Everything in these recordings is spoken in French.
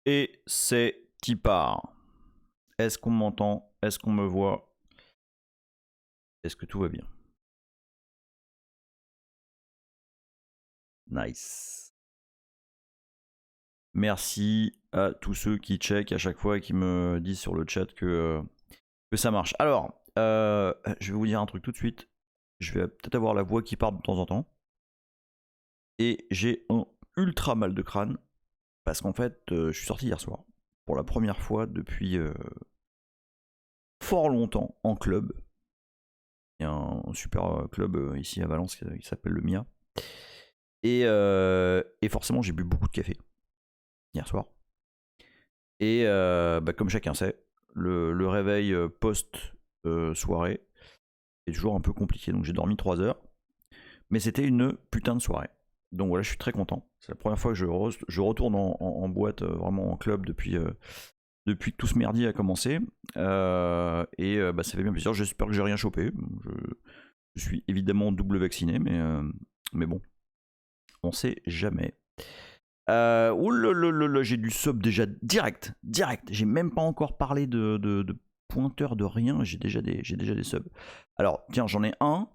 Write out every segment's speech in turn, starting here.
Et c'est Tipar. Est-ce qu'on m'entend? Est-ce qu'on me voit? Est-ce que tout va bien? Nice. Merci à tous ceux qui checkent à chaque fois et qui me disent sur le chat que ça marche. Alors, je vais vous dire un truc tout de suite. Je vais peut-être avoir la voix qui part de temps en temps. Et j'ai un ultra mal de crâne. Parce qu'en fait, je suis sorti hier soir. Pour la première fois depuis fort longtemps en club. Il y a un super club ici à Valence qui s'appelle le MIA. Et forcément, j'ai bu beaucoup de café hier soir. Et comme chacun sait, le réveil post-soirée est toujours un peu compliqué. Donc j'ai dormi 3 heures. Mais c'était une putain de soirée. Donc voilà, je suis très content. C'est la première fois que je retourne en boîte, vraiment en club depuis que tout ce merdier a commencé. Ça fait bien plaisir. J'espère que j'ai rien chopé. Je suis évidemment double vacciné, mais bon, on sait jamais. J'ai du sub déjà direct. J'ai même pas encore parlé de pointeur de rien. J'ai déjà des subs. Alors tiens, j'en ai un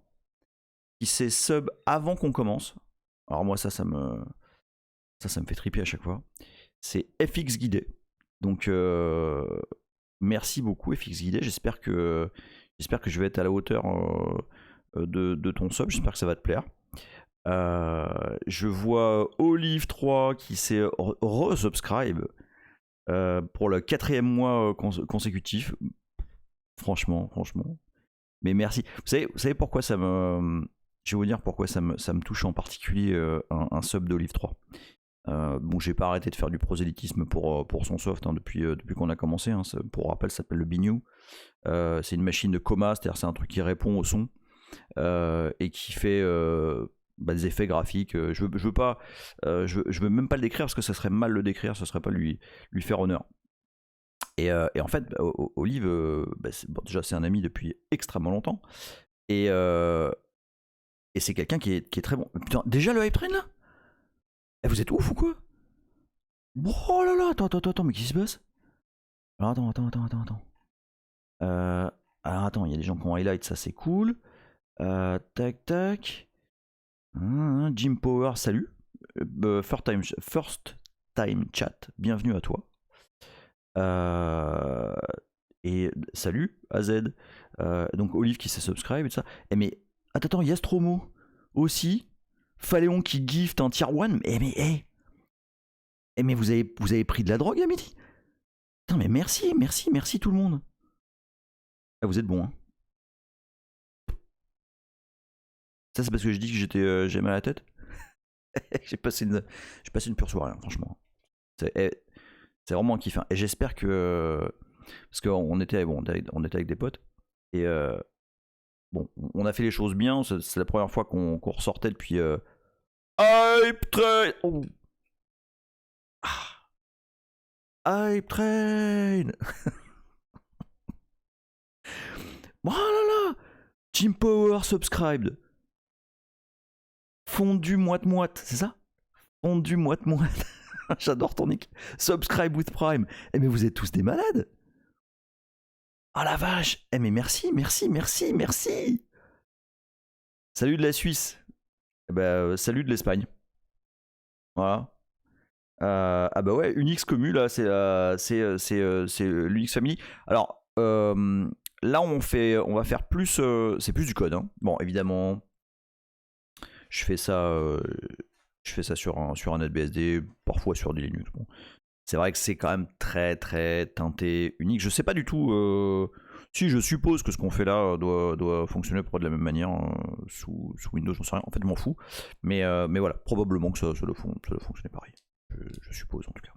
qui s'est sub avant qu'on commence. Alors moi ça me fait triper à chaque fois. C'est FX Guidé. Donc merci beaucoup FX Guidé. J'espère que je vais être à la hauteur de ton sub. J'espère que ça va te plaire. Je vois Olive 3 qui s'est resubscribe pour le 4e mois consécutif. Franchement. Mais merci. Vous savez pourquoi ça me... Je vais vous dire pourquoi ça me touche en particulier un sub d'Olive 3. Bon, j'ai pas arrêté de faire du prosélytisme pour son soft depuis qu'on a commencé. Hein. Pour rappel, ça s'appelle le Biniou. C'est une machine de coma, c'est-à-dire c'est un truc qui répond au son et qui fait des effets graphiques. Je veux même pas le décrire parce que ça serait mal le décrire, ça serait pas lui faire honneur. Et en fait, Olive, déjà c'est un ami depuis extrêmement longtemps. Et c'est quelqu'un qui est très bon. Putain, déjà le hype train là? Vous êtes ouf ou quoi? Oh là là, attends, mais qu'est-ce qui se passe? Alors attends. Alors attends, il y a des gens qui ont highlight, ça c'est cool. Tac. Jim Power, salut. First time chat, bienvenue à toi. Et salut AZ. Donc Olive qui s'est subscribe et tout ça. Mais attends, Yastromo aussi. Phaléon qui gift un tier 1. Mais vous avez pris de la drogue à midi? Putain, mais merci tout le monde. Vous êtes bon, hein. Ça, c'est parce que je dis que j'ai mal à la tête. j'ai passé une pure soirée, hein, franchement. C'est vraiment un kiff. Hein. Et j'espère que. Parce qu'on était avec des potes. Et on a fait les choses bien. C'est la première fois qu'on ressortait depuis. Hype Train! Oh. Hype Train! Oh là là! Team Power subscribed. Fondu moite-moite, c'est ça? Fondu moite-moite. J'adore ton nick. Subscribe with Prime. Mais vous êtes tous des malades. Oh la vache. Mais merci. Salut de la Suisse. Salut de l'Espagne. Voilà. Ah bah ouais, Unix Commu, là, c'est l'Unix Family. Alors, là, on va faire plus. C'est plus du code. Hein. Bon, évidemment, je fais ça, sur un NetBSD, parfois sur du Linux. Bon. C'est vrai que c'est quand même très très teinté Unix. Je sais pas du tout. Si je suppose que ce qu'on fait là doit fonctionner à peu près de la même manière sous Windows, j'en sais rien. En fait, je m'en fous. Mais voilà, probablement que ça doit fonctionner pareil. Je suppose en tout cas.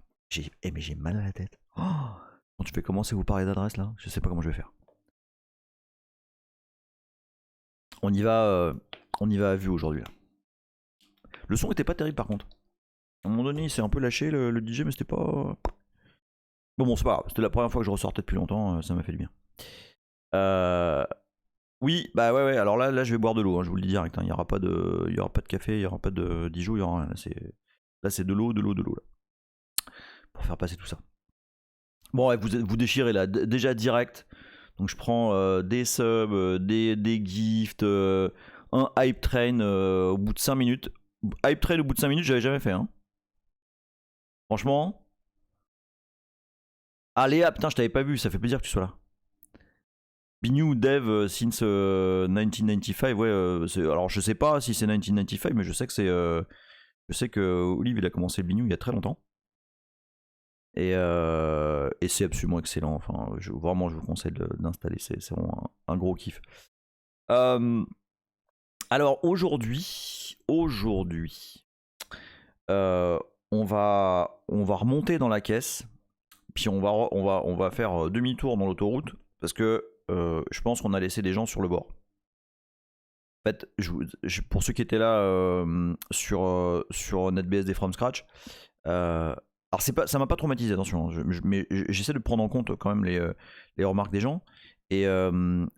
Mais j'ai mal à la tête. Oh, quand tu fais commencer vous parler d'adresse là, je sais pas comment je vais faire. On y va à vue aujourd'hui là. Le son était pas terrible par contre. À un moment donné, il s'est un peu lâché le DJ, mais c'était pas. Bon, c'est pas grave. C'était la première fois que je ressortais depuis longtemps, ça m'a fait du bien. Oui, bah ouais. Alors là, je vais boire de l'eau. Hein, je vous le dis direct. Hein. Il y aura pas de café, il y aura pas de Dijon, il y aura rien. Là, c'est de l'eau là, pour faire passer tout ça. Bon, ouais, vous déchirez là, déjà direct. Donc je prends des subs, des gifts, un hype train au bout de 5 minutes. Hype train au bout de 5 minutes, j'avais jamais fait. Hein. Franchement. Ah Léa, putain, je t'avais pas vu, ça fait plaisir que tu sois là. Binu Dev since 1995, ouais. Alors je sais pas si c'est 1995, mais je sais que je sais que Olive il a commencé le Binu il y a très longtemps. Et c'est absolument excellent. Enfin, vraiment, je vous conseille d'installer. C'est vraiment un gros kiff. Alors aujourd'hui, on va remonter dans la caisse, puis on va faire demi-tour dans l'autoroute parce que je pense qu'on a laissé des gens sur le bord. En fait, pour ceux qui étaient là sur NetBSD from scratch, alors ça m'a pas traumatisé, attention, mais j'essaie de prendre en compte quand même les remarques des gens. Et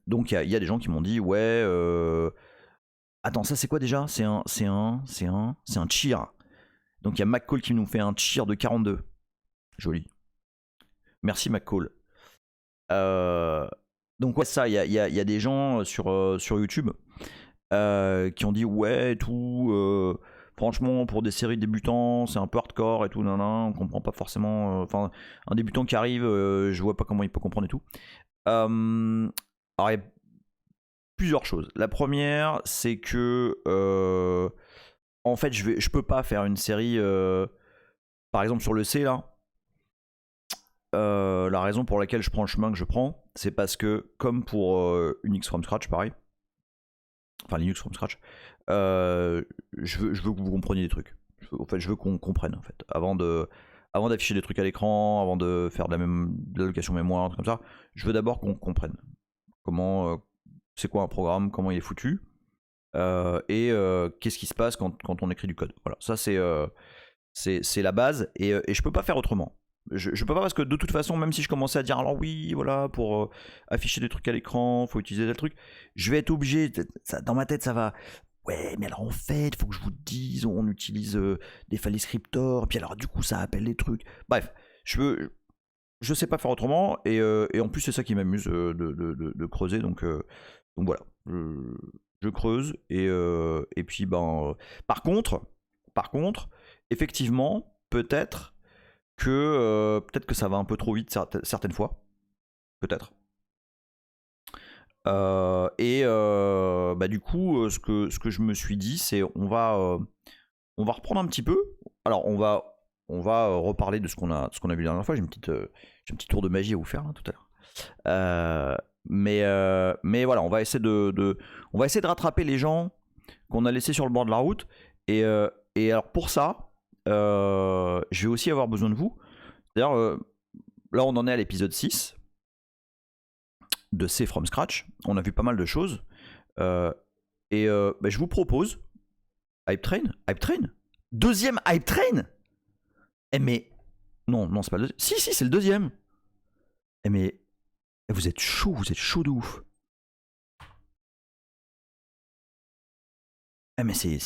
donc il y a des gens qui m'ont dit ouais, attends, ça c'est quoi déjà? C'est un cheer. Donc il y a McCall qui nous fait un cheer de 42. Joli. Merci McCall. Donc ouais, ça, il y a des gens sur YouTube qui ont dit ouais, tout. Franchement, pour des séries débutants, c'est un peu hardcore et tout, on comprend pas forcément. Enfin, un débutant qui arrive, je vois pas comment il peut comprendre et tout. Alors, il y a plusieurs choses. La première, c'est que en fait, je peux pas faire une série, par exemple sur le C là. La raison pour laquelle je prends le chemin que je prends, c'est parce que comme pour Unix from scratch, pareil. Enfin Linux from scratch. Je veux que vous compreniez des trucs. Je veux qu'on comprenne en fait. Avant d'afficher des trucs à l'écran, avant de faire de l'allocation mémoire, un truc comme ça, je veux d'abord qu'on comprenne comment, c'est quoi un programme, comment il est foutu, et qu'est-ce qui se passe quand on écrit du code. Voilà, ça c'est la base, et je peux pas faire autrement. Je peux pas parce que de toute façon, même si je commençais à dire alors oui, voilà, pour afficher des trucs à l'écran, faut utiliser tel truc, je vais être obligé, dans ma tête ça va. Ouais, mais alors en fait, faut que je vous dise, on utilise des file descriptors, puis alors du coup ça appelle des trucs. Bref, je sais pas faire autrement, et en plus c'est ça qui m'amuse de creuser, donc voilà, je creuse, et puis par contre, effectivement, peut-être que ça va un peu trop vite certaines fois, peut-être. Du coup, ce que je me suis dit, c'est on va reprendre un petit peu. Alors on va reparler de ce qu'on a vu la dernière fois. J'ai un petit tour de magie à vous faire tout à l'heure. Mais voilà, on va essayer de rattraper les gens qu'on a laissés sur le bord de la route. Et alors pour ça, je vais aussi avoir besoin de vous. D'ailleurs, là on en est à l'épisode 6 de C from scratch. On a vu pas mal de choses. Je vous propose Hype Train. Deuxième Hype Train. Mais non, c'est pas le deuxième. Si, c'est le deuxième. Mais vous êtes chaud de ouf. Mais c'est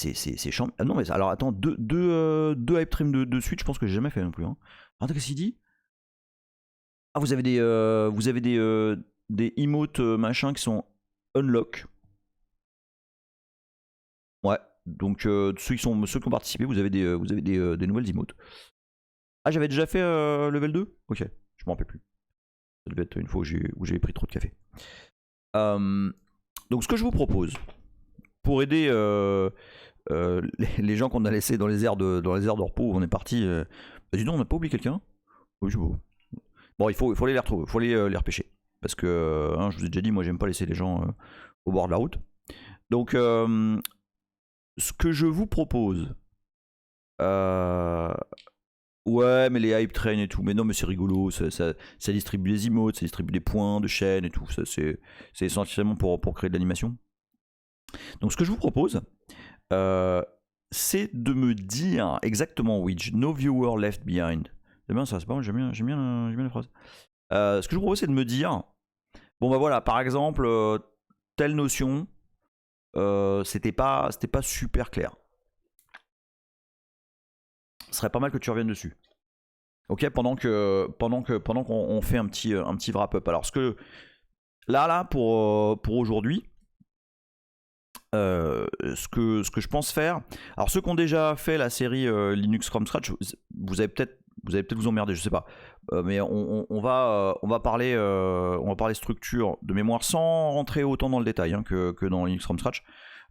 chiant. Ah non, mais alors attends, deux Hype Train de suite, je pense que j'ai jamais fait non plus. Hein. Attends, qu'est-ce qu'il dit? Ah, vous avez des emotes machin qui sont unlock. Ouais. Donc ceux qui ont participé, vous avez des nouvelles emotes. Ah, j'avais déjà fait level 2. Ok, je m'en rappelle plus. Ça devait être une fois où j'ai pris trop de café. Donc ce que je vous propose, pour aider les gens qu'on a laissés dans les aires de repos où on est parti, dis donc, on n'a pas oublié quelqu'un. Oui, c'est beau. Bon, il faut aller les retrouver, il faut aller les repêcher. Parce que, je vous ai déjà dit, moi j'aime pas laisser les gens au bord de la route. Donc, ce que je vous propose, ouais, mais les hype train et tout, mais non, mais c'est rigolo, ça distribue des emotes, ça distribue des points de chaîne et tout, ça c'est essentiellement pour créer de l'animation. Donc, ce que je vous propose, c'est de me dire exactement which no viewer left behind. C'est bien ça, c'est pas mal, j'aime bien la phrase. Ce que je vous propose, c'est de me dire, bon bah voilà, par exemple, telle notion, c'était pas super clair. Ce serait pas mal que tu reviennes dessus. Ok, pendant qu'on fait un petit wrap-up. Alors ce que là pour aujourd'hui, ce que je pense faire. Alors ceux qui ont déjà fait la série Linux from scratch, vous allez peut-être vous emmerder, je sais pas. Mais on va parler structure de mémoire sans rentrer autant dans le détail que dans Linux from scratch.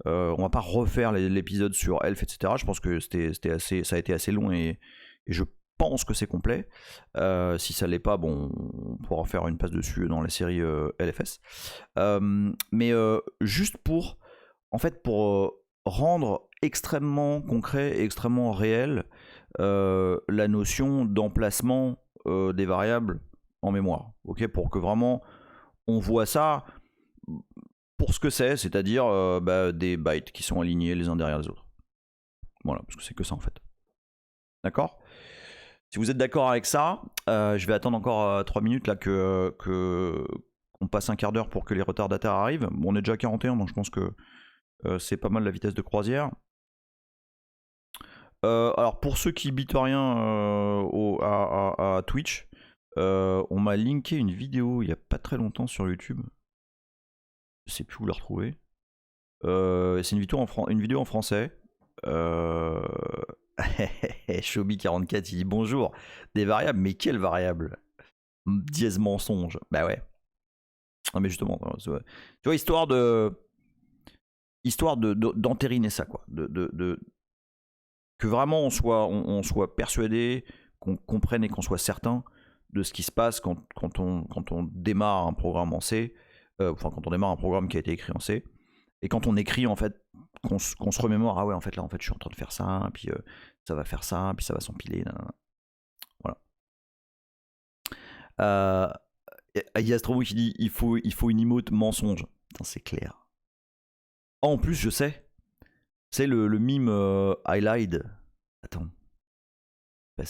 On va pas refaire l'épisode sur Elf, etc. Je pense que ça a été assez long et je pense que c'est complet. Si ça l'est pas, bon, on pourra faire une passe dessus dans la série LFS. Mais juste pour rendre extrêmement concret et extrêmement réel la notion d'emplacement des variables en mémoire. Ok, pour que vraiment on voit ça pour ce que c'est-à-dire des bytes qui sont alignés les uns derrière les autres. Voilà, parce que c'est que ça en fait. D'accord ? Si vous êtes d'accord avec ça, je vais attendre encore 3 minutes là qu'on passe un quart d'heure pour que les retardataires arrivent. Bon, on est déjà à 41, donc je pense que c'est pas mal la vitesse de croisière. Alors pour ceux qui bitent rien à Twitch, on m'a linké une vidéo il y a pas très longtemps sur YouTube. Je sais plus où la retrouver. C'est une vidéo en français. Shobi44 il dit bonjour. Des variables, mais quelles variables? Dièse mensonge. Bah ouais. Non mais justement, tu vois, histoire d'entériner ça quoi. Que vraiment on soit persuadé, qu'on comprenne et qu'on soit certain de ce qui se passe quand on démarre un programme en C, quand on démarre un programme qui a été écrit en C, et quand on écrit en fait, qu'on se remémore, ah ouais en fait là en fait je suis en train de faire ça, puis ça va faire ça, puis ça va s'empiler, voilà. Il y a Astromo qui dit il faut une emote mensonge. Putain, c'est clair. Oh, en plus je sais, c'est le mime I lied. Attends. Je vais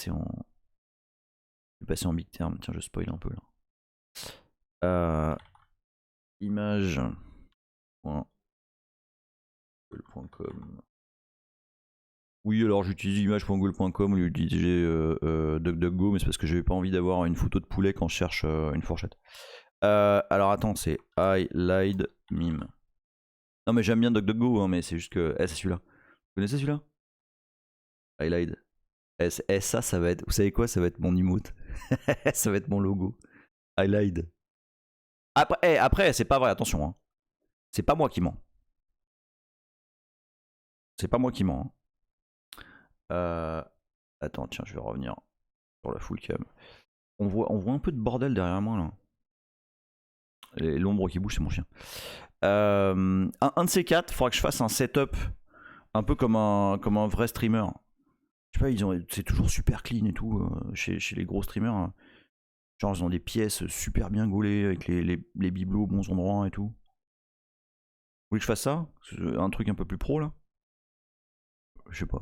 passer en big term. Tiens, je spoil un peu là. Image. .google.com. Oui, alors j'utilise image.google.com au lieu d'utiliser DuckDuckGo, mais c'est parce que j'avais pas envie d'avoir une photo de poulet quand je cherche une fourchette. Alors attends, c'est I lied meme. Non, mais j'aime bien DuckDuckGo, hein, mais c'est juste que. C'est celui-là. Vous connaissez celui-là? I lied. Ça va être. Vous savez quoi? Ça va être mon emote. Ça va être mon logo. I lied. Après, c'est pas vrai, attention. Hein. C'est pas moi qui mens. C'est pas moi qui mens. Hein. Attends, tiens, je vais revenir sur la full cam. On voit un peu de bordel derrière moi là. L'ombre qui bouge, c'est mon chien. Un de ces quatre, il faudra que je fasse un setup un peu comme un vrai streamer. Je sais pas, c'est toujours super clean et tout chez les gros streamers. Hein. Genre, ils ont des pièces super bien gaulées avec les bibelots aux bons endroits et tout. Vous voulez que je fasse ça? Un truc un peu plus pro là? Je sais pas.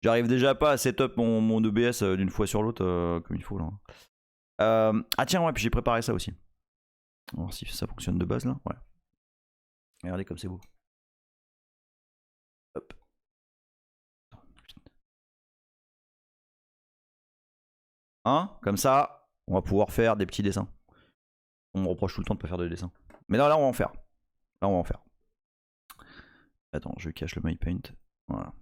J'arrive déjà pas à setup mon OBS d'une fois sur l'autre comme il faut là. Ah tiens, ouais, puis j'ai préparé ça aussi. On va voir si ça fonctionne de base là. Ouais. Regardez comme c'est beau. Hop. Hein? Comme ça, on va pouvoir faire des petits dessins. On me reproche tout le temps de pas faire de dessins. Mais là, on va en faire. Là, on va en faire. Attends, je cache le MyPaint. Voilà.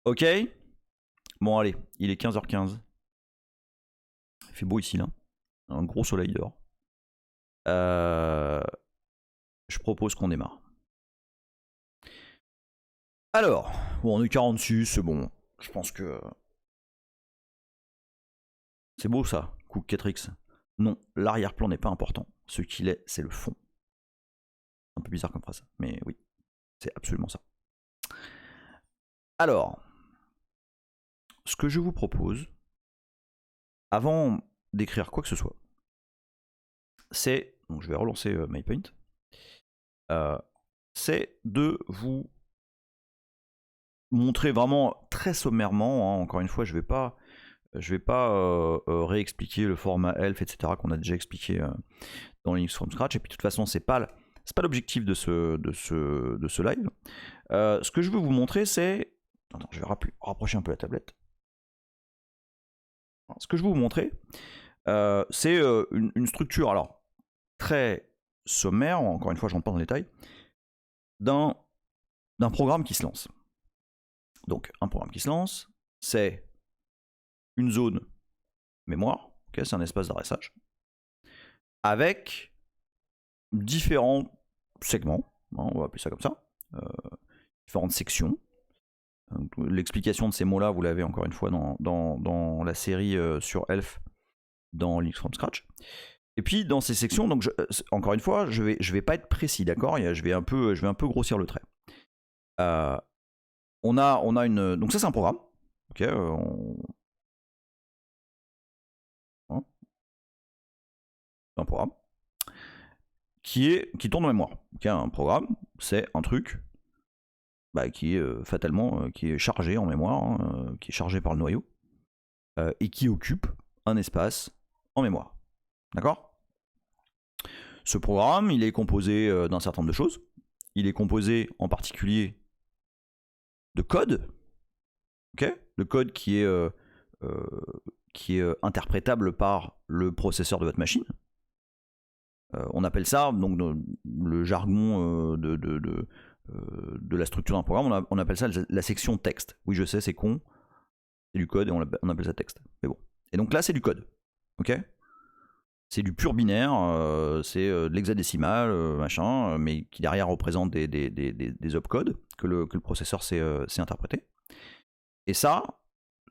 Ok. Bon allez, il est 15h15. Il fait beau ici là. Un gros soleil dehors. Je propose qu'on démarre. Alors, bon, on est 46, c'est bon. Je pense que... C'est beau ça, Cook 4X. Non, l'arrière-plan n'est pas important. Ce qu'il est, c'est le fond. Un peu bizarre comme phrase, mais oui, c'est absolument ça. Alors, ce que je vous propose, avant d'écrire quoi que ce soit, c'est, donc je vais relancer MyPaint, c'est de vous montrer vraiment très sommairement, hein, encore une fois, je vais pas réexpliquer le format ELF, etc., qu'on a déjà expliqué dans Linux from Scratch, et puis de toute façon, c'est pas l'objectif de ce live. Ce que je veux vous montrer, c'est... Attends, je vais rapprocher un peu la tablette. Ce que je veux vous montrer, c'est une structure, alors, très sommaire, encore une fois, je rentre pas dans les détails, d'un programme qui se lance. Donc, un programme qui se lance, c'est une zone mémoire, okay, c'est un espace d'adressage, avec différents segments, hein, on va appeler ça comme ça, différentes sections. L'explication de ces mots-là, vous l'avez encore une fois dans la série sur ELF dans Linux from Scratch. Et puis dans ces sections, donc encore une fois, je vais pas être précis, d'accord, je vais un peu grossir le trait. On a une, donc ça c'est un programme, ok, un programme qui tourne en mémoire. Okay, un programme, c'est un truc qui est fatalement qui est chargé en mémoire, hein, qui est chargé par le noyau, et qui occupe un espace en mémoire. D'accord ? Ce programme, il est composé d'un certain nombre de choses. Il est composé en particulier de code, okay, le code qui est interprétable par le processeur de votre machine. On appelle ça, donc le jargon de la structure d'un programme, on appelle ça la section texte. Oui, je sais, c'est con, c'est du code et on appelle ça texte. Mais bon. Et donc là, c'est du code, ok ? C'est du pur binaire, c'est de l'hexadécimal, machin, mais qui derrière représente des opcodes que le processeur sait interpréter. Et ça,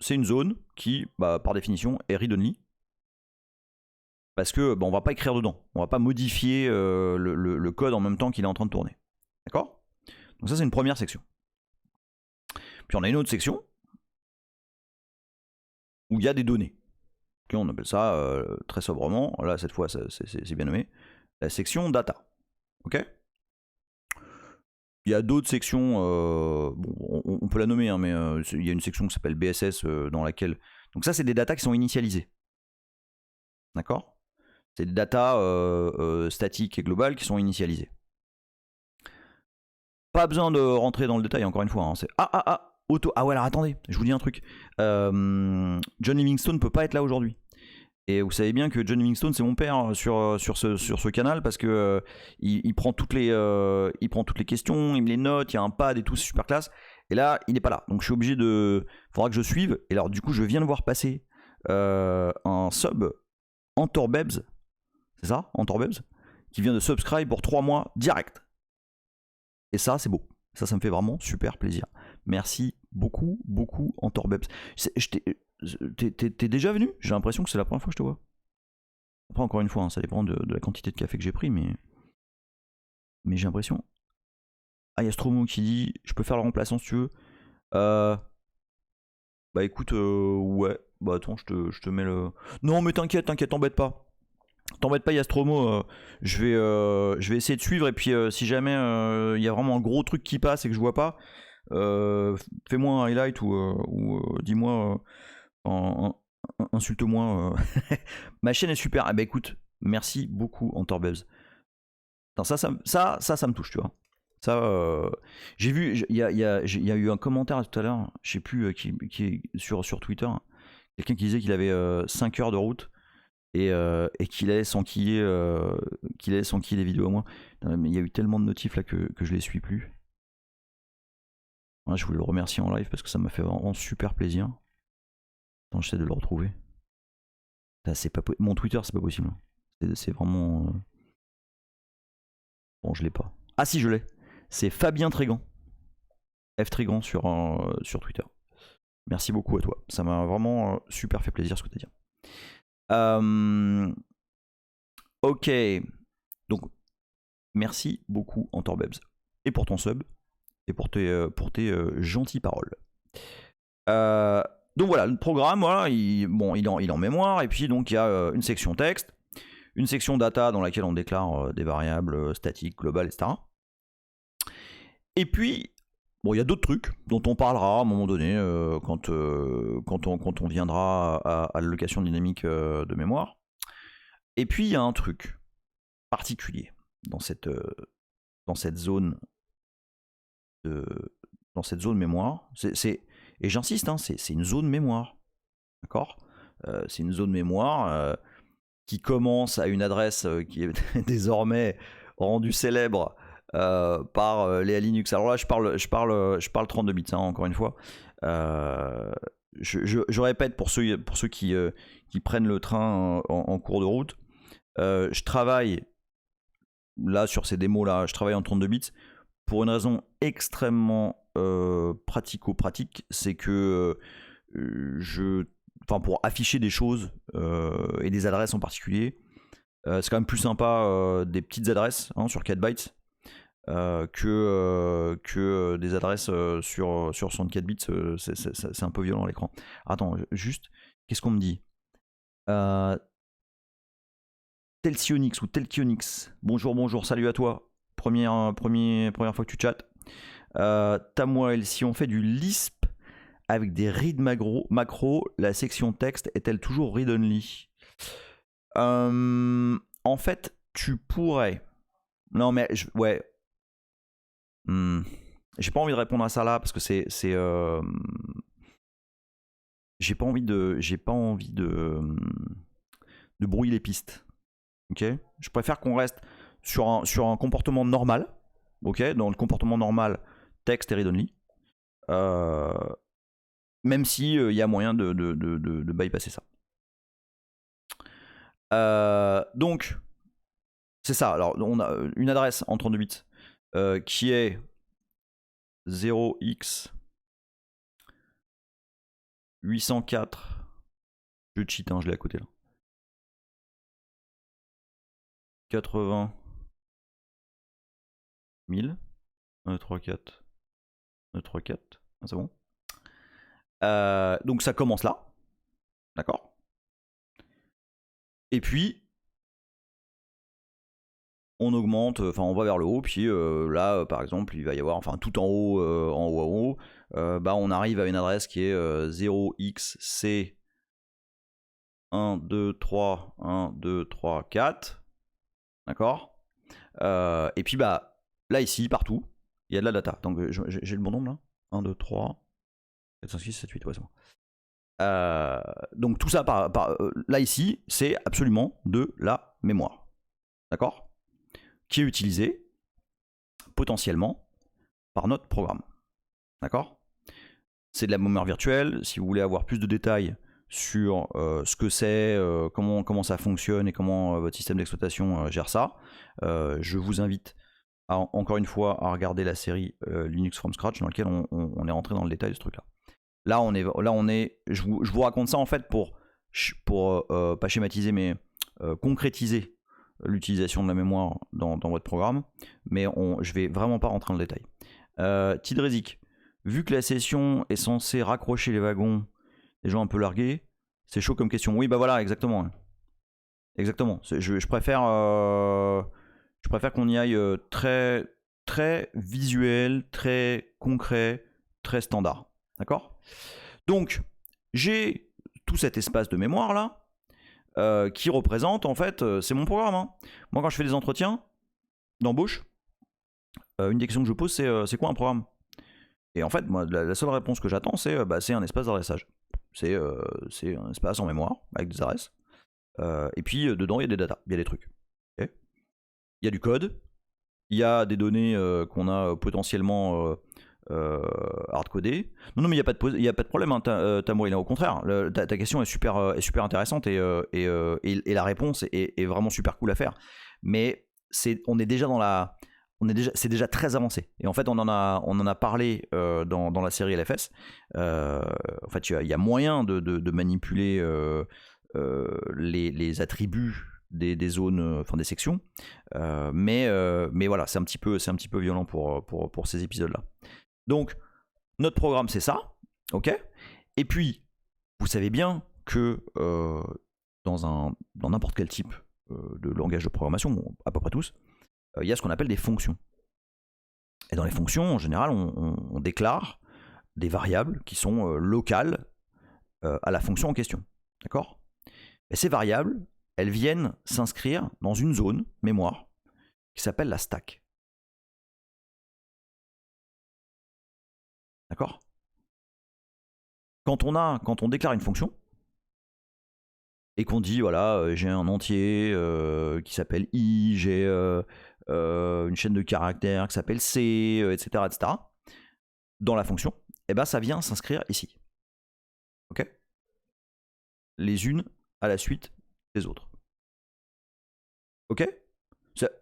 c'est une zone qui, par définition, est read-only. Parce que on va pas écrire dedans, on va pas modifier le code en même temps qu'il est en train de tourner. D'accord ? Donc ça, c'est une première section. Puis on a une autre section où il y a des données. Okay, on appelle ça très sobrement, là cette fois c'est bien nommé, la section data. Ok ? Il y a d'autres sections, on peut la nommer, hein, mais il y a une section qui s'appelle BSS dans laquelle... Donc ça, c'est des datas qui sont initialisées. D'accord ? C'est des datas statiques et globales qui sont initialisées. Pas besoin de rentrer dans le détail, encore une fois. Hein, c'est auto. Ah ouais, alors attendez, je vous dis un truc. John Livingstone ne peut pas être là aujourd'hui. Et vous savez bien que John Livingstone, c'est mon père sur ce canal, parce que il prend toutes les questions, il me les note, il y a un pad et tout, c'est super classe. Et là, il n'est pas là. Donc je suis obligé de... Faudra que je suive. Et alors du coup, je viens de voir passer un sub Antorbebs. C'est ça, Antorbebs, qui vient de subscribe pour 3 mois direct. Et ça, c'est beau. Ça me fait vraiment super plaisir. Merci beaucoup, Antorbebs. T'es déjà venu ? J'ai l'impression que c'est la première fois que je te vois. Après, encore une fois, hein, ça dépend de la quantité de café que j'ai pris, mais j'ai l'impression... Ah, il y a Stromo qui dit, je peux faire le remplaçant si tu veux. Bah écoute, ouais. Bah attends, je te mets le... Non, mais t'inquiète, t'embête pas. T'embête pas, Yastromo, je vais essayer de suivre, et puis si jamais il y a vraiment un gros truc qui passe et que je vois pas, fais-moi un highlight ou dis-moi, insulte-moi. Ma chaîne est super. Ah bah écoute, merci beaucoup Antorbebs. Ça me touche, tu vois. Ça, j'ai vu, il y a eu un commentaire tout à l'heure, je sais plus, qui est sur Twitter, hein, quelqu'un qui disait qu'il avait 5 heures de route et qu'il allait s'enquiller les vidéos à moi. Mais il y a eu tellement de notifs là que je les suis plus. Ouais, je voulais le remercier en live parce que ça m'a fait vraiment super plaisir. Attends, j'essaie de le retrouver. Mon Twitter, c'est pas possible. C'est vraiment... Bon, je l'ai pas. Ah si, je l'ai. C'est Fabien Trégan. F Trégan sur Twitter. Merci beaucoup à toi. Ça m'a vraiment super fait plaisir ce que tu as dit. Ok. Donc, merci beaucoup Antorbebs. Et pour ton sub. Et pour tes gentilles paroles. Donc voilà, le programme, voilà, il est en mémoire. Et puis donc il y a une section texte. Une section data dans laquelle on déclare des variables statiques, globales, etc. Et puis, bon, il y a d'autres trucs dont on parlera à un moment donné quand on viendra à l'allocation dynamique de mémoire. Et puis, il y a un truc particulier dans cette zone mémoire. Et j'insiste, hein, c'est une zone mémoire. D'accord ? C'est une zone mémoire qui commence à une adresse qui est désormais rendue célèbre par les Linux. Alors là, je parle 32 bits, hein, encore une fois. Je répète pour ceux qui prennent le train en cours de route. Je travaille là sur ces démos-là, je travaille en 32 bits pour une raison extrêmement pratico-pratique, c'est que pour afficher des choses et des adresses en particulier, c'est quand même plus sympa des petites adresses sur 4 bytes que des adresses sur 64 bits. C'est un peu violent à l'écran. Attends, juste, qu'est-ce qu'on me dit Telsionix ou Telkionix. Bonjour, salut à toi. Première fois que tu chattes. Tamoil, si on fait du Lisp avec des read macro, la section texte est-elle toujours read-only ? En fait, tu pourrais. Non, mais ouais. J'ai pas envie de répondre à ça là parce que c'est j'ai pas envie de brouiller les pistes. Ok ? Je préfère qu'on reste sur un comportement normal. Ok ? Dans le comportement normal, texte et read-only. Même si y a moyen de bypasser ça. Donc, c'est ça. Alors, on a une adresse en 32 bits qui est 0x 804. Je cheat, hein, je l'ai à côté là. 80 000. 1, 2, 3, 4. 1, 2, 3, 4. Ah, c'est bon. Donc ça commence là. D'accord ? Et puis, on augmente, enfin on va vers le haut, puis là par exemple il va y avoir, enfin tout en haut, on arrive à une adresse qui est 0xc 1, 2, 3, 1, 2, 3, 4. D'accord ? Et puis là ici, partout, il y a de la data. Donc j'ai le bon nombre là ? 1, 2, 3, 4, 5, 6, 7, 8, ouais c'est bon. Donc tout ça là ici, c'est absolument de la mémoire. D'accord ? Qui est utilisé potentiellement par notre programme. D'accord ? C'est de la mémoire virtuelle. Si vous voulez avoir plus de détails sur ce que c'est, comment ça fonctionne et comment votre système d'exploitation gère ça, je vous invite encore une fois à regarder la série Linux from Scratch dans laquelle on est rentré dans le détail de ce truc-là. Là, je vous raconte ça en fait pour pas schématiser, mais concrétiser l'utilisation de la mémoire dans votre programme, mais je vais vraiment pas rentrer dans le détail. Tidrezik, vu que la session est censée raccrocher les wagons, les gens un peu largués, c'est chaud comme question. Oui, bah voilà, exactement. Exactement. Je préfère qu'on y aille très, très visuel, très concret, très standard. D'accord ? Donc, j'ai tout cet espace de mémoire là, qui représente en fait, c'est mon programme. Hein. Moi, quand je fais des entretiens d'embauche, une des questions que je pose, c'est quoi un programme ? Et en fait, moi, la seule réponse que j'attends, c'est un espace d'adressage. C'est un espace en mémoire avec des adresses. Et puis dedans, il y a des data, il y a des trucs. Okay ? Il y a du code, il y a des données qu'on a potentiellement hardcodé. Non, mais il n'y a pas de problème, hein, Tamourine. Au contraire, ta question est super intéressante et la réponse est vraiment super cool à faire. Mais c'est déjà très avancé. Et en fait, on en a parlé dans la série LFS. En fait, il y a moyen de manipuler les attributs des zones, enfin des sections. Mais voilà, c'est un petit peu violent pour ces épisodes-là. Donc, notre programme, c'est ça. OK ? Et puis, vous savez bien que dans n'importe quel type de langage de programmation, à peu près tous, il y a ce qu'on appelle des fonctions. Et dans les fonctions, en général, on déclare des variables qui sont locales à la fonction en question. D'accord ? Et ces variables, elles viennent s'inscrire dans une zone mémoire qui s'appelle la stack. D'accord ? Quand on déclare une fonction et qu'on dit voilà, j'ai un entier qui s'appelle i, j'ai une chaîne de caractères qui s'appelle c, etc., etc., dans la fonction, et ben ça vient s'inscrire ici. Ok ? Les unes à la suite des autres. Ok ?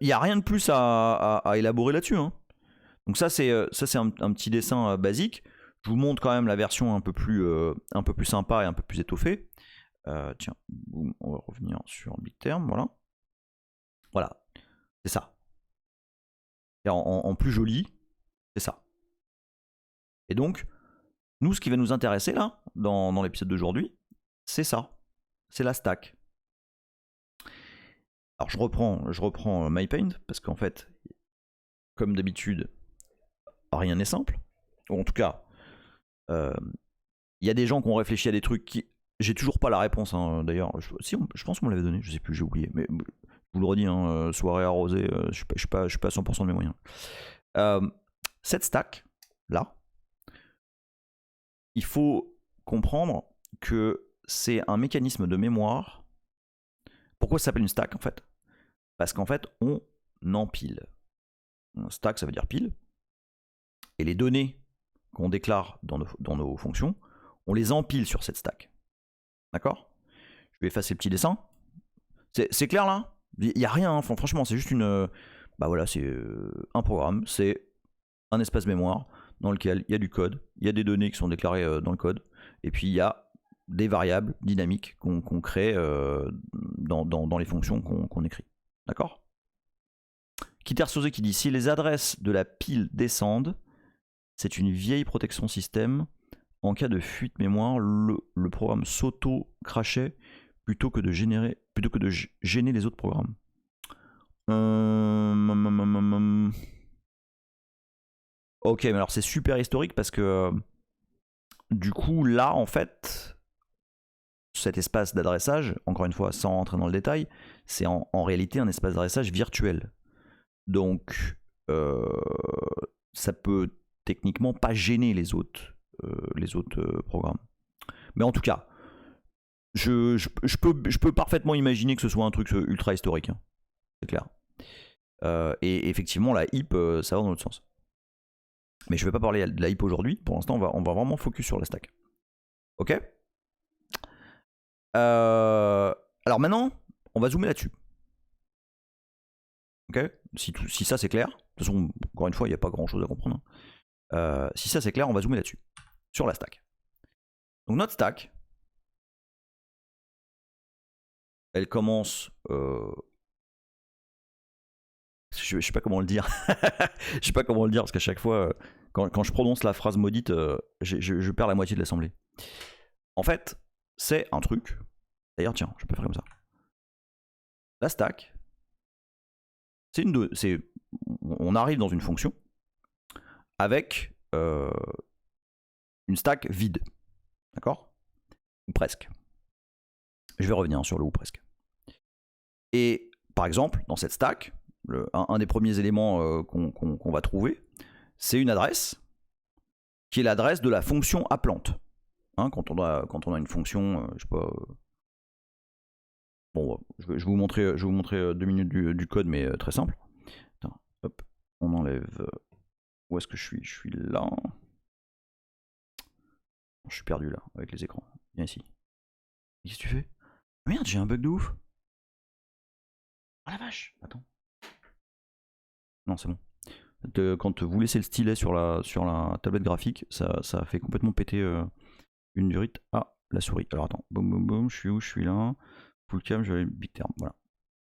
Il n'y a rien de plus à élaborer là-dessus. Hein. Donc ça c'est un petit dessin basique. Je vous montre quand même la version un peu plus sympa et un peu plus étoffée. Tiens, on va revenir sur Big Term, voilà. Voilà, c'est ça. Et en plus joli, c'est ça. Et donc, nous, ce qui va nous intéresser là, dans l'épisode d'aujourd'hui, c'est ça. C'est la stack. Alors je reprends MyPaint, parce qu'en fait, comme d'habitude, rien n'est simple. Ou en tout cas, il y a des gens qui ont réfléchi à des trucs qui... J'ai toujours pas la réponse, hein, d'ailleurs. Je pense qu'on me l'avait donné, je sais plus, j'ai oublié. Mais je vous le redis, hein, soirée arrosée, je suis pas à 100% de mes moyens. Cette stack, là, il faut comprendre que c'est un mécanisme de mémoire. Pourquoi ça s'appelle une stack, en fait ? Parce qu'en fait, on empile. Un stack, ça veut dire pile. Et les données qu'on déclare dans nos fonctions, on les empile sur cette stack. D'accord ? Je vais effacer le petit dessin. C'est clair là ? Il n'y a rien, hein. Franchement, c'est juste une... Bah voilà, c'est un programme, c'est un espace mémoire dans lequel il y a du code, il y a des données qui sont déclarées dans le code, et puis il y a des variables dynamiques qu'on crée dans les fonctions qu'on écrit. D'accord ? Kiter Sosé qui dit « Si les adresses de la pile descendent, c'est une vieille protection système. En cas de fuite mémoire, le programme s'auto-crachait plutôt que de gêner les autres programmes. » Ok, mais alors c'est super historique parce que du coup là en fait cet espace d'adressage, encore une fois sans rentrer dans le détail, c'est en réalité un espace d'adressage virtuel. Donc ça peut techniquement pas gêner les autres programmes. Mais en tout cas, je peux parfaitement imaginer que ce soit un truc ultra historique, hein. C'est clair. Et effectivement, la HIP, ça va dans l'autre sens. Mais je ne vais pas parler de la HIP aujourd'hui. Pour l'instant, on va vraiment focus sur la stack. Ok ? Alors maintenant, on va zoomer là-dessus. Ok ? Si ça c'est clair, de toute façon, encore une fois, il n'y a pas grand-chose à comprendre. Si ça c'est clair, on va zoomer là-dessus. Sur la stack. Donc notre stack, elle commence... je sais pas comment le dire. Je sais pas comment le dire parce qu'à chaque fois, quand je prononce la phrase maudite, je perds la moitié de l'assemblée. En fait, c'est un truc. D'ailleurs, tiens, je peux faire comme ça. La stack, on arrive dans une fonction avec une stack vide. D'accord ? Ou presque. Je vais revenir sur le ou presque. Et par exemple, dans cette stack, un des premiers éléments qu'on va trouver, c'est une adresse qui est l'adresse de la fonction appelante. Hein, quand on a une fonction, je sais pas. Bon, je vais vous montrer 2 minutes du code, mais très simple. Attends, hop, on enlève Où est-ce que je suis? Je suis là. Je suis perdu là, avec les écrans. Viens ici. Qu'est-ce que tu fais? Merde, j'ai un bug de ouf. Oh la vache, attends. Non, c'est bon. Quand vous laissez le stylet sur la tablette graphique, ça fait complètement péter une durite. Ah, la souris. Alors attends, boum boum boum, je suis où? Je suis là. Full cam, je vais aller big term. Voilà.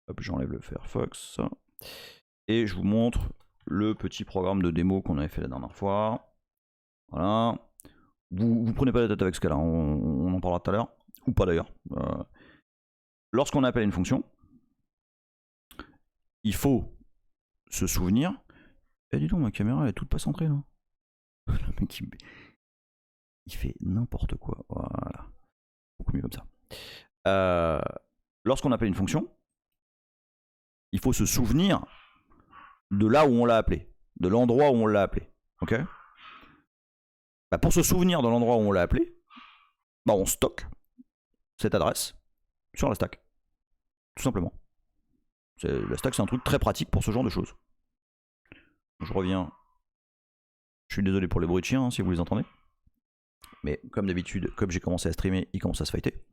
Hop, j'enlève le Firefox. Et je vous montre le petit programme de démo qu'on avait fait la dernière fois. Voilà. Vous prenez pas la tête avec ce cas-là, on en parlera tout à l'heure. Ou pas d'ailleurs. Lorsqu'on appelle une fonction, il faut se souvenir. Eh dis donc, ma caméra elle est toute pas centrée là. Le mec il fait n'importe quoi. Voilà. Beaucoup mieux comme ça. Lorsqu'on appelle une fonction, il faut se souvenir de là où on l'a appelé, de l'endroit où on l'a appelé. Ok? Bah pour se souvenir de l'endroit où on l'a appelé, bah on stocke cette adresse sur la stack. Tout simplement. La stack, c'est un truc très pratique pour ce genre de choses. Je reviens. Je suis désolé pour les bruits de chiens, hein, si vous les entendez. Mais comme d'habitude, comme j'ai commencé à streamer, il commence à se fighter.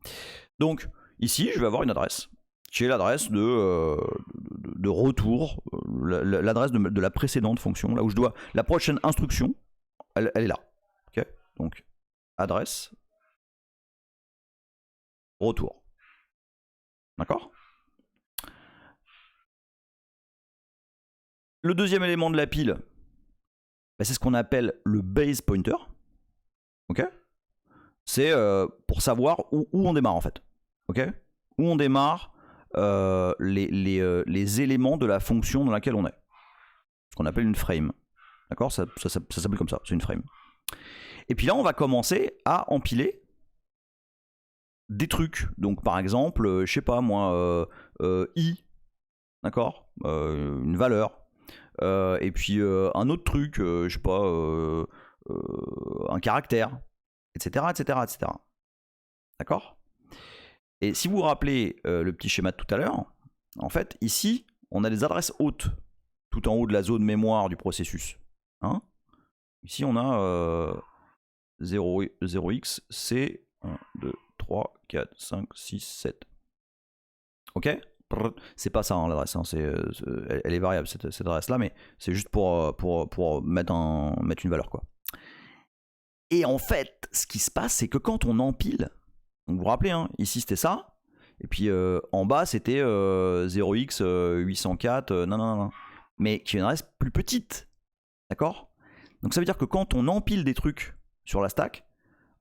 Donc, ici, je vais avoir une adresse qui est l'adresse de retour, l'adresse de la précédente fonction, là où je dois. La prochaine instruction, elle est là. Okay, donc, adresse, retour. D'accord? Le deuxième élément de la pile, bah, c'est ce qu'on appelle le base pointer. Ok? C'est pour savoir où on démarre en fait. Ok? Où on démarre les éléments de la fonction dans laquelle on est. Ce qu'on appelle une frame. D'accord? Ça s'appelle comme ça, c'est une frame. Et puis là, on va commencer à empiler des trucs. Donc par exemple, je sais pas moi, i, d'accord? Une valeur. Et puis un autre truc, je sais pas, un caractère, etc., etc., etc. D'accord? Et si vous vous rappelez le petit schéma de tout à l'heure, en fait, ici, on a des adresses hautes, tout en haut de la zone mémoire du processus. Hein? Ici, on a 0x, C, 1, 2, 3, 4, 5, 6, 7. Ok? C'est pas ça hein, l'adresse, hein, elle est variable cette adresse-là, mais c'est juste pour mettre une valeur, quoi. Et en fait, ce qui se passe, c'est que quand on empile, donc vous vous rappelez, hein, ici c'était ça, et puis en bas c'était 0x 804, non, mais qui est une adresse plus petite, d'accord? Donc ça veut dire que quand on empile des trucs sur la stack,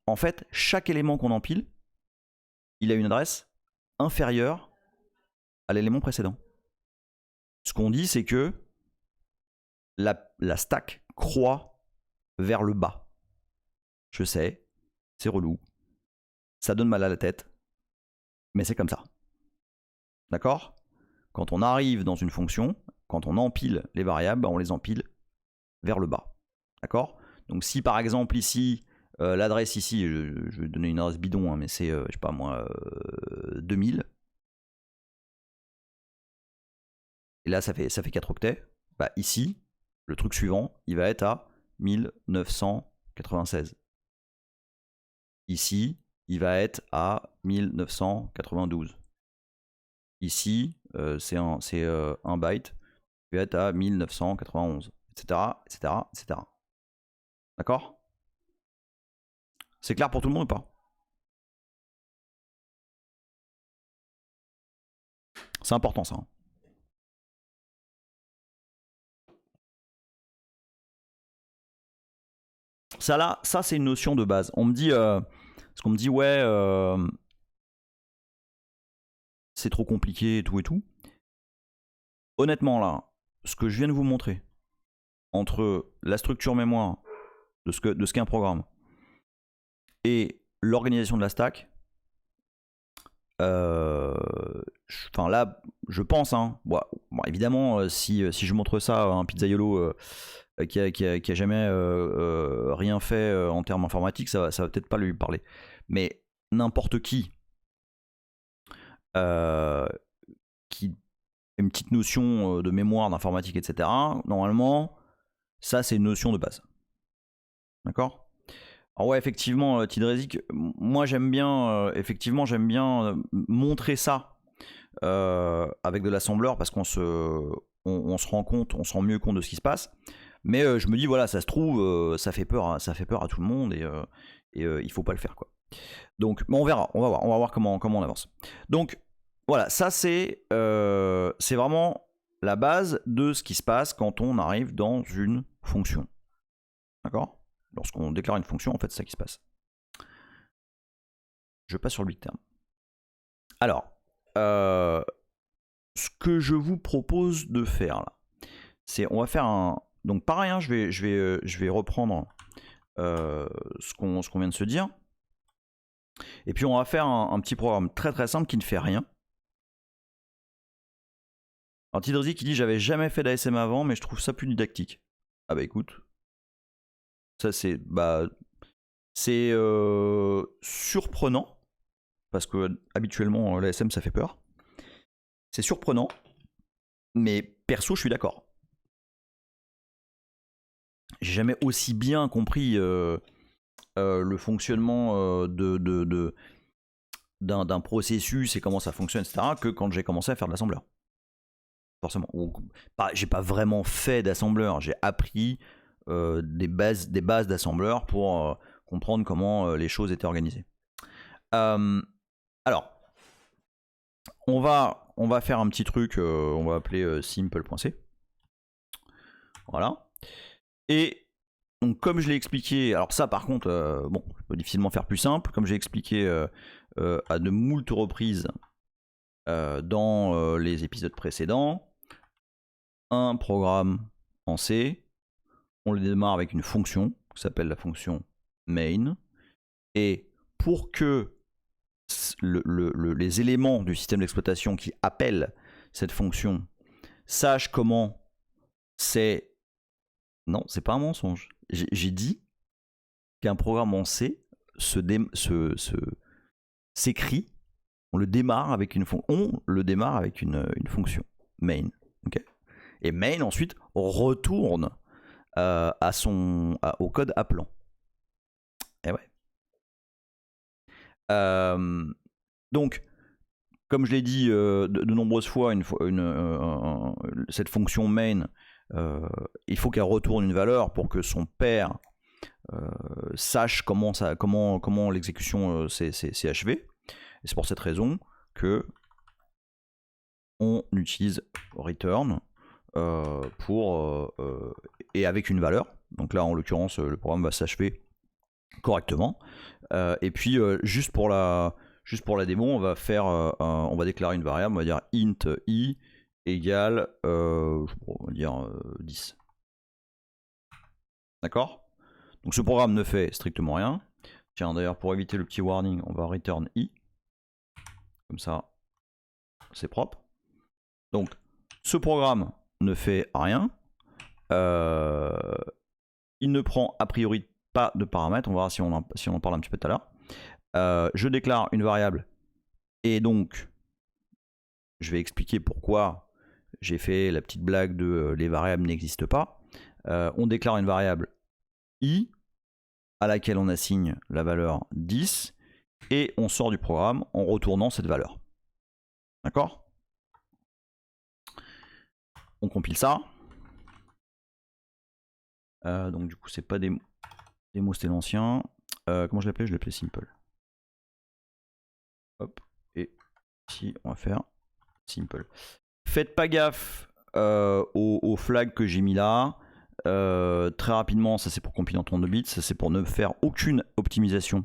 en fait, chaque élément qu'on empile, il a une adresse inférieure à l'élément précédent. Ce qu'on dit, c'est que la stack croît vers le bas. Je sais, c'est relou, ça donne mal à la tête, mais c'est comme ça. D'accord? Quand on arrive dans une fonction, quand on empile les variables, on les empile vers le bas. D'accord? Donc si par exemple ici, l'adresse ici, je vais donner une adresse bidon, hein, mais c'est, je sais pas moi, 2000. Et là, ça fait 4 octets. Bah ici, le truc suivant, il va être à 1996. Ici, il va être à 1992. Ici, c'est un byte, il va être à 1991, etc., etc., etc. D'accord? C'est clair pour tout le monde ou pas? C'est important ça. Ça c'est une notion de base. On me dit, parce qu'on me dit ouais, c'est trop compliqué et tout. Honnêtement là, ce que je viens de vous montrer, entre la structure mémoire de ce qu'est un programme et l'organisation de la stack, enfin là, je pense, hein, bon, évidemment, si je montre ça à un pizzaiolo qui a jamais rien fait en termes informatiques, ça va peut-être pas lui parler. Mais n'importe qui a une petite notion de mémoire, d'informatique, etc., normalement, Ça, c'est une notion de base. D'accord? Alors ouais, effectivement, Tidrezik, moi j'aime bien, effectivement, j'aime bien montrer ça avec de l'assembleur parce qu'on on se rend compte, on se rend mieux compte de ce qui se passe. Mais je me dis, voilà, ça se trouve, ça fait peur à tout le monde et il faut pas le faire, quoi. Donc, on verra, on va voir comment on avance. Donc, voilà, ça c'est vraiment la base de ce qui se passe quand on arrive dans une fonction. D'accord? Lorsqu'on déclare une fonction, en fait, c'est ça qui se passe. Je passe sur le big terme. Alors, ce que je vous propose de faire là, c'est on va faire un. Donc pareil, hein, je vais reprendre ce qu'on vient de se dire. Et puis on va faire un petit programme très simple qui ne fait rien. Alors Tidrezik qui dit j'avais jamais fait d'ASM avant, mais je trouve ça plus didactique. Ah bah écoute, ça c'est surprenant parce que habituellement l'ASM ça fait peur. C'est surprenant, mais perso je suis d'accord. J'ai jamais aussi bien compris le fonctionnement d'un processus et comment ça fonctionne, etc., que quand j'ai commencé à faire de l'assembleur. Forcément. J'ai pas vraiment fait d'assembleur, j'ai appris des bases d'assembleur pour comprendre comment les choses étaient organisées. Alors, on va faire un petit truc, on va appeler simple.c. Voilà. Et donc, comme je l'ai expliqué, alors ça par contre, bon, je peux difficilement faire plus simple, comme j'ai expliqué à de moultes reprises dans les épisodes précédents, un programme en C, on le démarre avec une fonction qui s'appelle la fonction main, et pour que les éléments du système d'exploitation qui appellent cette fonction sachent comment c'est... Non, c'est pas un mensonge. J'ai dit qu'un programme en C s'écrit, on le démarre avec une fonction main. Okay, et main ensuite retourne au code appelant. Et ouais. Donc, comme je l'ai dit de nombreuses fois, cette fonction main, il faut qu'elle retourne une valeur pour que son père sache comment l'exécution s'est achevée. Et c'est pour cette raison que on utilise return et avec une valeur. Donc là, en l'occurrence, le programme va s'achever correctement. Et puis, juste pour la démo, on va déclarer une variable, on va dire int i égale, on va dire 10. D'accord? Donc ce programme ne fait strictement rien. Tiens, d'ailleurs, pour éviter le petit warning, on va return i. Comme ça, c'est propre. Donc, ce programme ne fait rien. Il ne prend a priori pas de paramètres. On verra si on en parle un petit peu tout à l'heure. Je déclare une variable. Et donc, je vais expliquer pourquoi j'ai fait la petite blague de les variables n'existent pas. On déclare une variable i à laquelle on assigne la valeur 10 et on sort du programme en retournant cette valeur. D'accord? On compile ça. Donc du coup c'est pas démo, c'était l'ancien. Comment je l'appelais? Je l'appelais simple. Hop, et ici on va faire simple. Faites pas gaffe aux flags que j'ai mis là. Très rapidement, ça c'est pour compiler en 32 bits, ça c'est pour ne faire aucune optimisation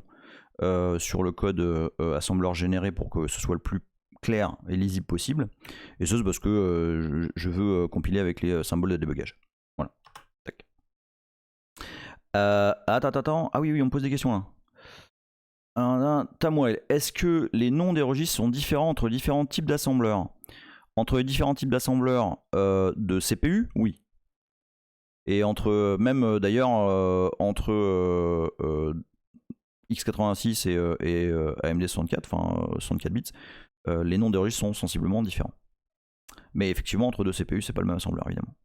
sur le code assembleur généré pour que ce soit le plus clair et lisible possible. Et ça c'est parce que je veux compiler avec les symboles de débugage. Voilà. Tac. Attends. Ah oui, on me pose des questions là. Tamuel, est-ce que les noms des registres sont différents entre différents types d'assembleurs? Entre les différents types d'assembleurs de CPU, oui. Et entre, même d'ailleurs, entre x86 et AMD 64, enfin 64 bits, les noms des registres sont sensiblement différents. Mais effectivement, entre deux CPU, c'est pas le même assembleur, évidemment.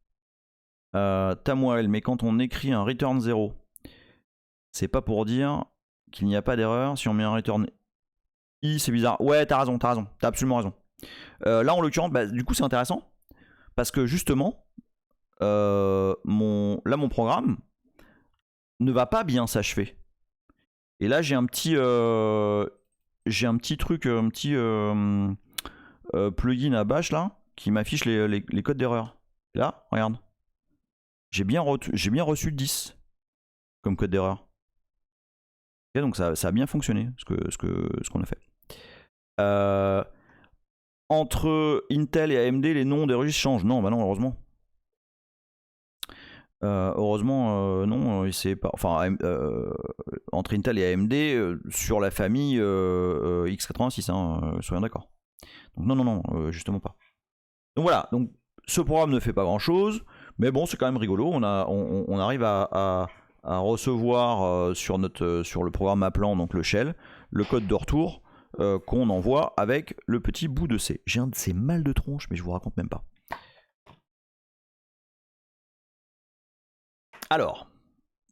Tamuel, mais quand on écrit un return 0, c'est pas pour dire qu'il n'y a pas d'erreur si on met un return I, c'est bizarre. Ouais, t'as raison, t'as absolument raison. Là, en l'occurrence, bah, du coup, c'est intéressant parce que justement, mon programme ne va pas bien s'achever. Et là, j'ai un petit truc, un petit plugin à Bash là qui m'affiche les codes d'erreur. Là, regarde. J'ai bien reçu 10 comme code d'erreur. Okay, donc ça a bien fonctionné ce qu'on a fait. Entre Intel et AMD, les noms des registres changent. Non, bah non, heureusement. Non, c'est pas. Enfin, entre Intel et AMD sur la famille x86, hein, soyons d'accord. Donc non, justement pas. Donc voilà. Donc ce programme ne fait pas grand chose, mais bon, c'est quand même rigolo. On arrive à recevoir sur le programme appelant, donc le shell, le code de retour qu'on envoie avec le petit bout de C. J'ai un de ces mal de tronche, mais je vous raconte même pas. Alors,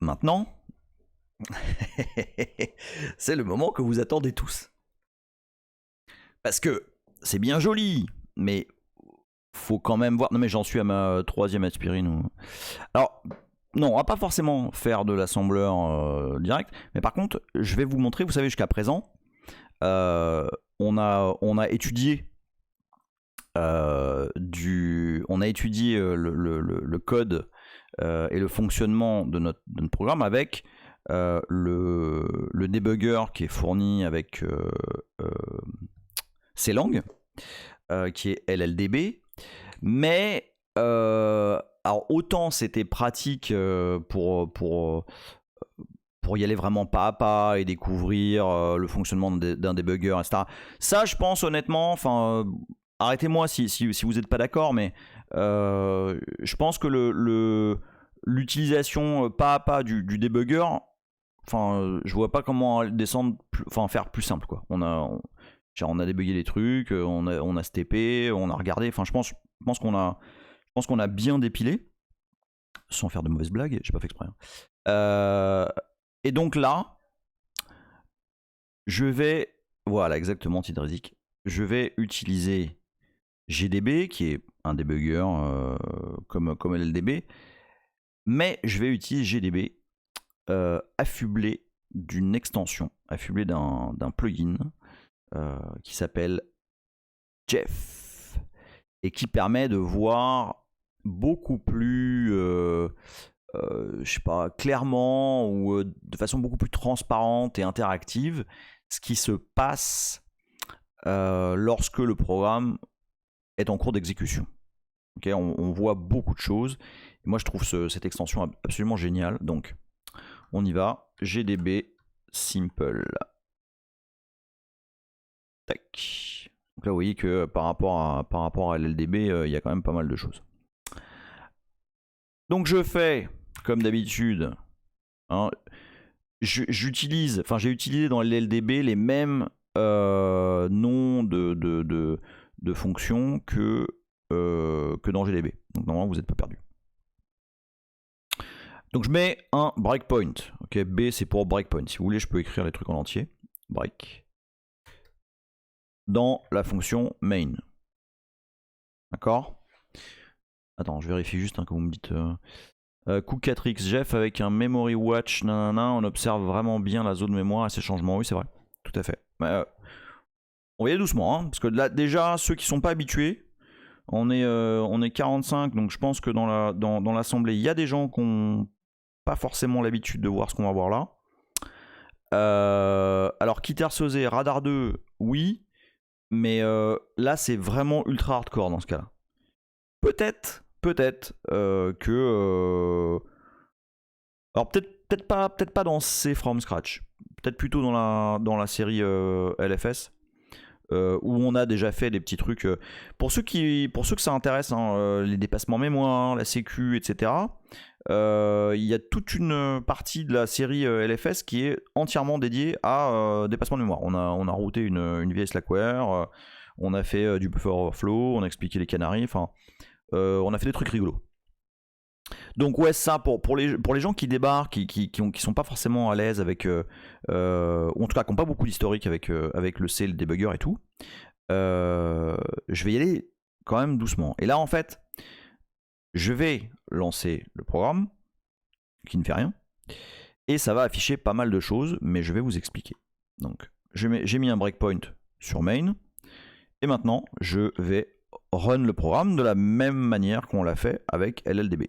maintenant, c'est le moment que vous attendez tous. Parce que c'est bien joli, mais faut quand même voir. Non, mais j'en suis à ma 3e aspirine. Alors, non, on va pas forcément faire de l'assembleur direct, mais par contre, je vais vous montrer. Vous savez, jusqu'à présent, on a étudié le code et le fonctionnement de notre programme avec le debugger qui est fourni avec CLang, qui est LLDB. Mais alors autant c'était pratique pour y aller vraiment pas à pas et découvrir le fonctionnement d'un debugger, etc. Ça, je pense honnêtement, enfin, arrêtez-moi si vous n'êtes pas d'accord, mais je pense que l'utilisation pas à pas du debugger, enfin, je vois pas comment faire plus simple, quoi. On a débugué des trucs, on a steppé, on a regardé. Enfin, je pense qu'on a bien dépilé, sans faire de mauvaises blagues. J'ai pas fait exprès. Et donc là, voilà, exactement, Tidrizik. Je vais utiliser GDB, qui est un debugger comme LLDB, mais je vais utiliser GDB affublé d'une extension, affublé d'un plugin qui s'appelle Jeff et qui permet de voir beaucoup plus je sais pas, clairement ou de façon beaucoup plus transparente et interactive ce qui se passe lorsque le programme est en cours d'exécution. Okay, on voit beaucoup de choses. Et moi, je trouve cette extension absolument géniale. Donc, on y va. GDB simple. Tac. Donc là, vous voyez que par rapport à LLDB, il y a quand même pas mal de choses. Donc, je fais, comme d'habitude, hein, j'ai utilisé dans LLDB les mêmes noms de fonctions que dans GDB. Donc normalement vous n'êtes pas perdu. Donc je mets un breakpoint. Ok, B c'est pour breakpoint. Si vous voulez, je peux écrire les trucs en entier. Break. Dans la fonction main. D'accord. Attends, je vérifie juste que vous me dites. Cook4x Jeff avec un memory watch, nanana, on observe vraiment bien la zone mémoire et ses changements. Oui, c'est vrai, tout à fait. On va y aller doucement, hein, parce que là, déjà, ceux qui sont pas habitués, on est 45, donc je pense que dans l'assemblée, il y a des gens qui n'ont pas forcément l'habitude de voir ce qu'on va voir là. Alors, Kitersosé, Radar 2, oui, mais là, c'est vraiment ultra hardcore dans ce cas-là. Peut-être que... alors peut-être pas dans C from scratch, peut-être plutôt dans la série LFS, où on a déjà fait des petits trucs. Pour ceux que ça intéresse, hein, les dépassements mémoire, la sécu, etc. Il y a toute une partie de la série LFS qui est entièrement dédiée à dépassement de mémoire. On a routé une vieille Slackware, on a fait du buffer overflow, on a expliqué les canaries, enfin... on a fait des trucs rigolos. Donc ouais, ça pour les gens qui débarquent, qui sont pas forcément à l'aise avec, ou en tout cas qui n'ont pas beaucoup d'historique avec le C, le debugger et tout, je vais y aller quand même doucement. Et là en fait, je vais lancer le programme qui ne fait rien et ça va afficher pas mal de choses, mais je vais vous expliquer. Donc j'ai mis un breakpoint sur main et maintenant je vais run le programme de la même manière qu'on l'a fait avec LLDB.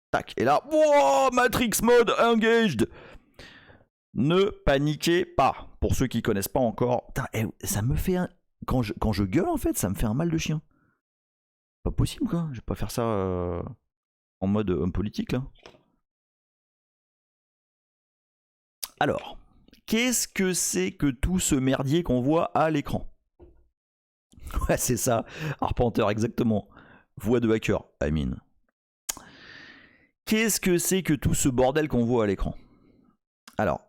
Tac, et là, wow, Matrix Mode engaged. Ne paniquez pas. Pour ceux qui connaissent pas encore, putain, ça me fait un... quand je gueule en fait, ça me fait un mal de chien. Pas possible quoi. Je vais pas faire ça en mode homme politique là. Alors, qu'est-ce que c'est que tout ce merdier qu'on voit à l'écran? Ouais, c'est ça, Arpenter, exactement. Voix de hacker, I mean. Qu'est-ce que c'est que tout ce bordel qu'on voit à l'écran? Alors,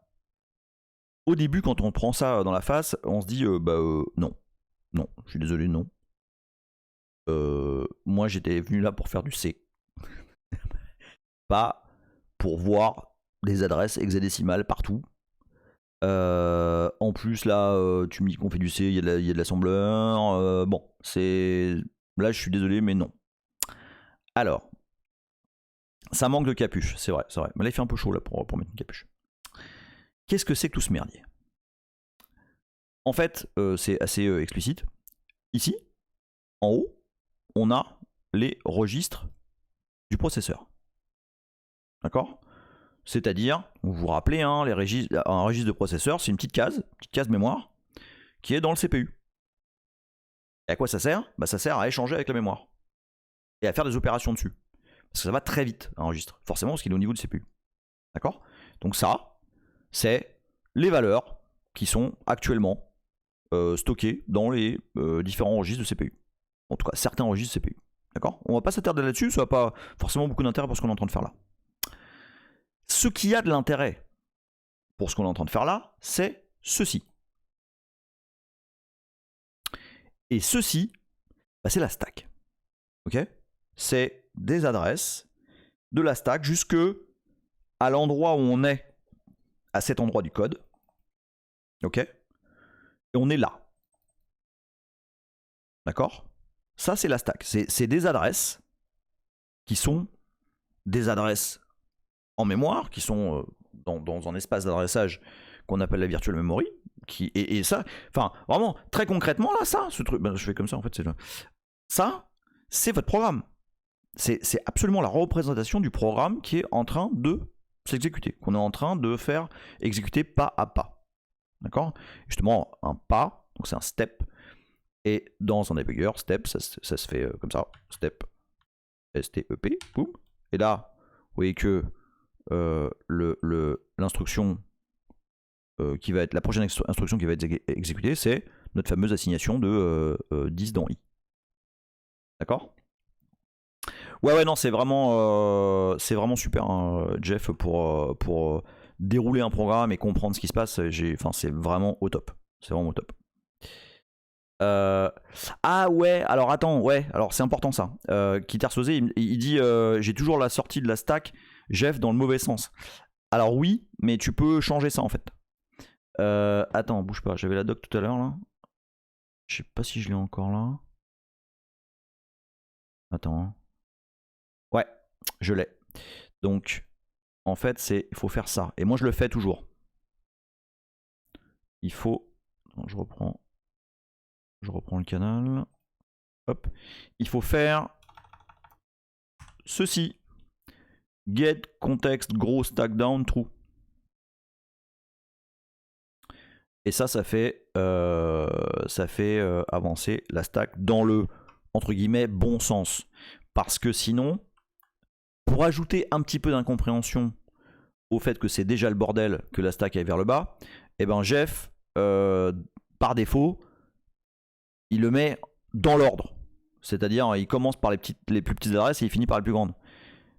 au début, quand on prend ça dans la face, on se dit non. Non, je suis désolé, non. Moi, j'étais venu là pour faire du C. Pas pour voir des adresses hexadécimales partout. En plus, là, tu me dis qu'on fait du C, il y a de l'assembleur. Bon, c'est... Là, je suis désolé, mais non. Alors, ça manque de capuche, c'est vrai, c'est vrai. Mais là, il fait un peu chaud là pour mettre une capuche. Qu'est-ce que c'est que tout ce merdier? En fait, c'est assez explicite. Ici, en haut, on a les registres du processeur. D'accord? C'est-à-dire, vous vous rappelez, hein, un registre de processeur, c'est une petite case mémoire, qui est dans le CPU. Et à quoi ça sert? Bah, ça sert à échanger avec la mémoire. Et à faire des opérations dessus. Parce que ça va très vite, un registre. Forcément, parce qu'il est au niveau du CPU. D'accord? Donc ça, c'est les valeurs qui sont actuellement stockées dans les différents registres de CPU. En tout cas, certains registres de CPU. D'accord? On va pas s'attarder là-dessus, ça n'a pas forcément beaucoup d'intérêt pour ce qu'on est en train de faire là. Ce qui a de l'intérêt pour ce qu'on est en train de faire là, c'est ceci. Et ceci, bah, c'est la stack. Ok? C'est des adresses de la stack jusque à l'endroit où on est, à cet endroit du code. Ok? Et on est là. D'accord? Ça, c'est la stack. C'est des adresses qui sont des adresses en mémoire, qui sont dans un espace d'adressage qu'on appelle la virtual memory. Et ça, enfin, vraiment, très concrètement, là, ça, ce truc, ben, je fais comme ça, en fait, ça, c'est votre programme. C'est absolument la représentation du programme qui est en train de s'exécuter, qu'on est en train de faire exécuter pas à pas. D'accord? Justement, un pas, donc c'est un step, et dans un debugger, step, ça se fait comme ça, step, S-T-E-P, boum. Et là, vous voyez que l'instruction qui va être la prochaine instruction qui va être exécutée, c'est notre fameuse assignation de 10 dans i. D'accord? Ouais, non, c'est vraiment super, hein, Jeff, pour dérouler un programme et comprendre ce qui se passe. C'est vraiment au top. C'est vraiment au top. Ah ouais, alors attends, ouais, alors c'est important ça. Kitter Sosé, il dit j'ai toujours la sortie de la stack, Jeff, dans le mauvais sens. Alors oui, mais tu peux changer ça en fait. Attends, bouge pas, j'avais la doc tout à l'heure là. Je sais pas si je l'ai encore là. Attends. Ouais, je l'ai. Donc, en fait, il faut faire ça. Et moi, je le fais toujours. Il faut... Attends, je reprends le canal. Hop. Il faut faire ceci. Get context gros stack down true. Et ça fait avancer la stack dans le, entre guillemets, bon sens. Parce que sinon, pour ajouter un petit peu d'incompréhension au fait que c'est déjà le bordel que la stack aille vers le bas, et ben Jeff, par défaut, il le met dans l'ordre. C'est-à-dire, il commence par les plus petites adresses et il finit par les plus grandes.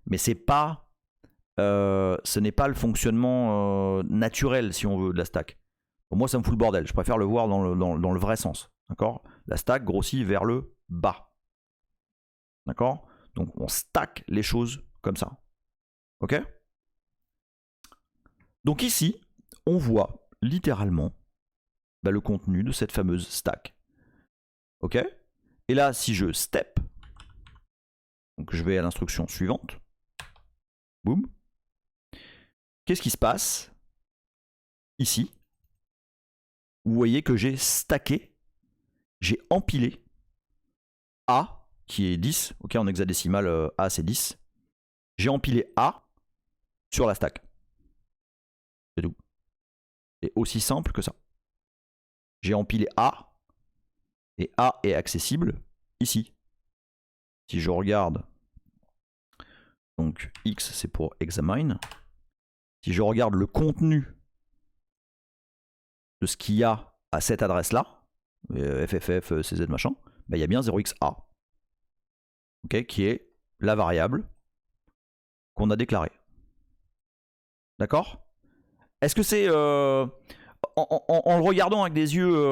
Mais ce n'est pas le fonctionnement naturel, si on veut, de la stack. Pour moi, ça me fout le bordel. Je préfère le voir dans le vrai sens. D'accord? La stack grossit vers le bas. D'accord? Donc, on stack les choses comme ça. Ok? Donc ici, on voit littéralement le contenu de cette fameuse stack. Ok? Et là, si je step, donc je vais à l'instruction suivante, boum, qu'est-ce qui se passe ici? Vous voyez que j'ai stacké, j'ai empilé A, qui est 10, ok, en hexadécimal, A c'est 10. J'ai empilé A sur la stack. C'est tout. C'est aussi simple que ça. J'ai empilé A, et A est accessible ici. Si je regarde, donc X c'est pour examine. Si je regarde le contenu de ce qu'il y a à cette adresse-là, FFF, CZ machin, il y a bien 0xa, okay, qui est la variable qu'on a déclarée. D'accord? Est-ce que c'est... en le regardant avec des yeux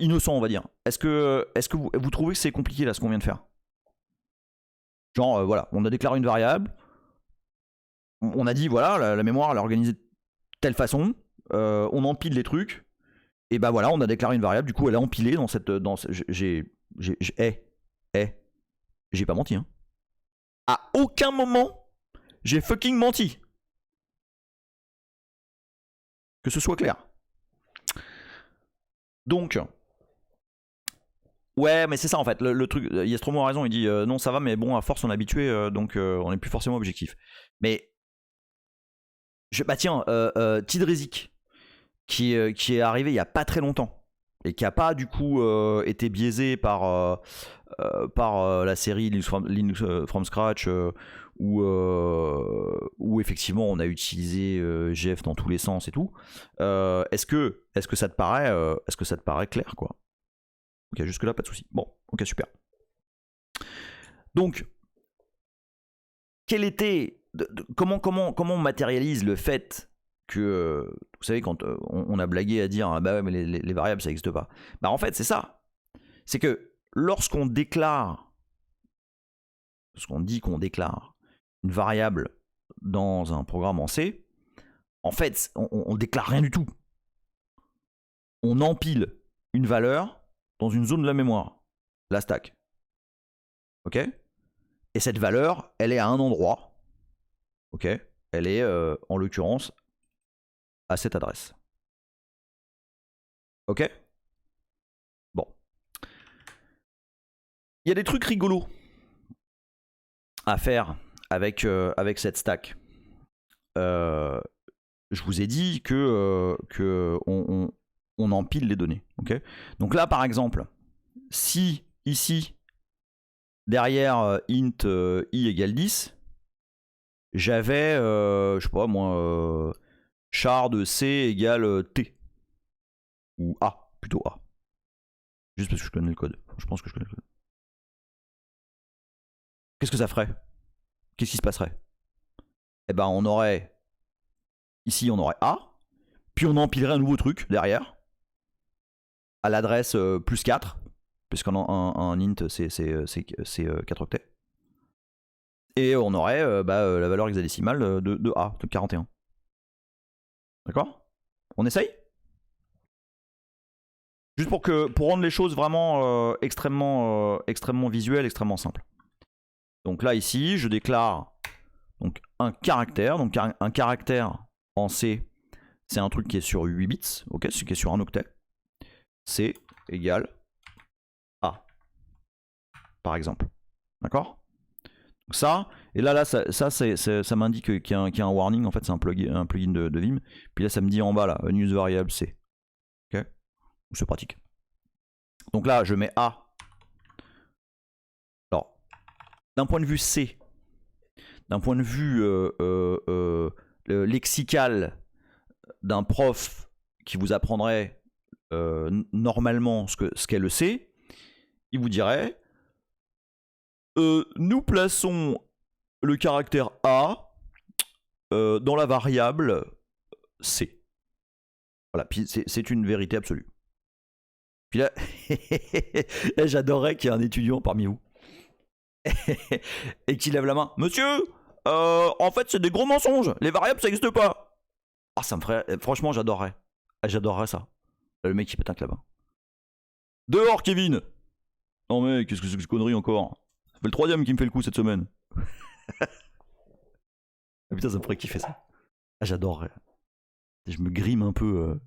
innocents, on va dire, est-ce que vous trouvez que c'est compliqué là ce qu'on vient de faire? Genre, voilà, on a déclaré une variable, on a dit, voilà, la mémoire elle est organisée de telle façon, on empile les trucs, et bah voilà, on a déclaré une variable, du coup elle est empilée dans cette... j'ai pas menti, hein. À aucun moment, j'ai fucking menti. Que ce soit clair. Donc, ouais, mais c'est ça en fait, le truc, Yestromo a raison, il dit non ça va, mais bon, à force on est habitué, donc on n'est plus forcément objectif. Mais, bah tiens, Tidrezik, qui est arrivé il y a pas très longtemps, et qui a pas du coup été biaisé par la série Linux from Scratch, où effectivement on a utilisé GF dans tous les sens et tout. Est-ce que ça te paraît clair, quoi? Ok, jusque là pas de souci. Bon, ok, super. Donc, quel était, comment on matérialise le fait que, vous savez, quand on a blagué à dire, ah bah ouais, mais les variables ça n'existe pas. Bah en fait c'est ça. C'est que lorsqu'on déclare, lorsqu'on dit qu'on déclare une variable dans un programme en C, en fait on déclare rien du tout. On empile une valeur dans une zone de la mémoire, la stack. Ok? Et cette valeur, elle est à un endroit. Ok? Elle est en l'occurrence à cette adresse. Ok? Bon. Il y a des trucs rigolos à faire avec cette stack. Je vous ai dit que on empile les données. Okay, donc là, par exemple, si ici, derrière int i égale 10, j'avais, je sais pas moi, char de c égale t. Ou a, plutôt a. Juste parce que je connais le code. Je pense que je connais le code. Qu'est-ce que ça ferait? Qu'est-ce qui se passerait? Eh ben, on aurait... Ici, on aurait a. Puis on empilerait un nouveau truc derrière. À l'adresse plus 4. Puisqu'un int, c'est 4 octets. Et on aurait la valeur hexadécimale de A, de 41. D'accord? On essaye? Juste pour rendre les choses vraiment extrêmement visuelles, extrêmement simples. Donc là, ici, je déclare donc, un caractère. Donc un caractère en C, c'est un truc qui est sur 8 bits, ok, c'est qui est sur un octet. C égale A, par exemple. D'accord? Donc ça, et là ça m'indique qu'il y a un warning, en fait c'est un plugin de Vim. Puis là ça me dit en bas là, unuse variable C. Ok? C'est pratique. Donc là je mets A. Alors, d'un point de vue C, d'un point de vue lexical d'un prof qui vous apprendrait normalement ce qu'est le C, il vous dirait nous plaçons le caractère A dans la variable C. Voilà, puis c'est une vérité absolue. Puis là, j'adorerais qu'il y ait un étudiant parmi vous. et qui lève la main. Monsieur, en fait, c'est des gros mensonges. Les variables, ça n'existe pas. Ah, ça me ferait. Franchement, j'adorerais. J'adorerais ça. Le mec, il pète un clapin. Dehors, Kevin. Non, mais qu'est-ce que c'est que cette connerie encore? Ça fait le 3ème qui me fait le coup cette semaine. Ah, putain, ça me ferait kiffer ça. Ah, j'adorerais. Je me grime un peu.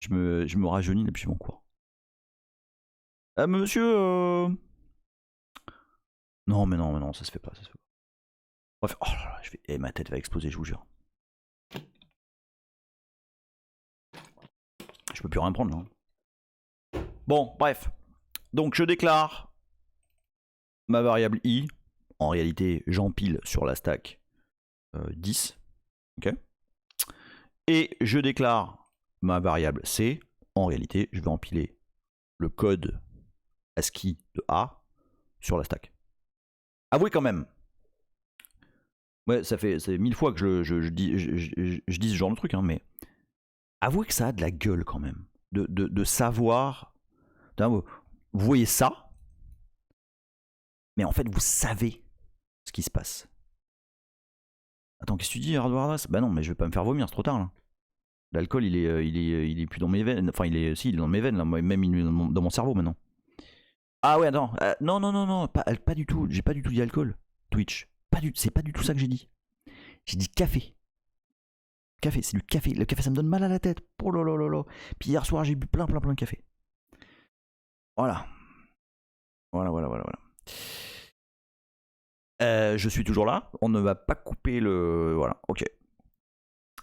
Je me rajeunis et puis je m'en cours. Ah, monsieur. Non, mais non, ça se fait pas. Bref, oh là là, ma tête va exploser, je vous jure. Je peux plus rien prendre là. Bon, bref. Donc je déclare ma variable i. En réalité, j'empile sur la stack 10. Ok. Et je déclare ma variable c. En réalité, je vais empiler le code ASCII de A sur la stack. Avouez quand même. Ouais, c'est 1000 fois que je dis ce genre de truc, hein, mais avouez que ça a de la gueule quand même. De savoir. Vous voyez ça, mais en fait, vous savez ce qui se passe. Attends, qu'est-ce que tu dis, hardware address? Bah non, mais je vais pas me faire vomir, c'est trop tard là. L'alcool, il est plus dans mes veines. Enfin, il est dans mes veines, là. Même il est dans mon cerveau maintenant. Ah ouais, attends. Non, pas du tout. J'ai pas du tout dit alcool. Twitch. C'est pas du tout ça que j'ai dit. J'ai dit café. Café, c'est du café. Le café, ça me donne mal à la tête. Oh là là là là. Puis hier soir, j'ai bu plein de café. Voilà. Voilà. Je suis toujours là. On ne va pas couper le. Voilà, ok.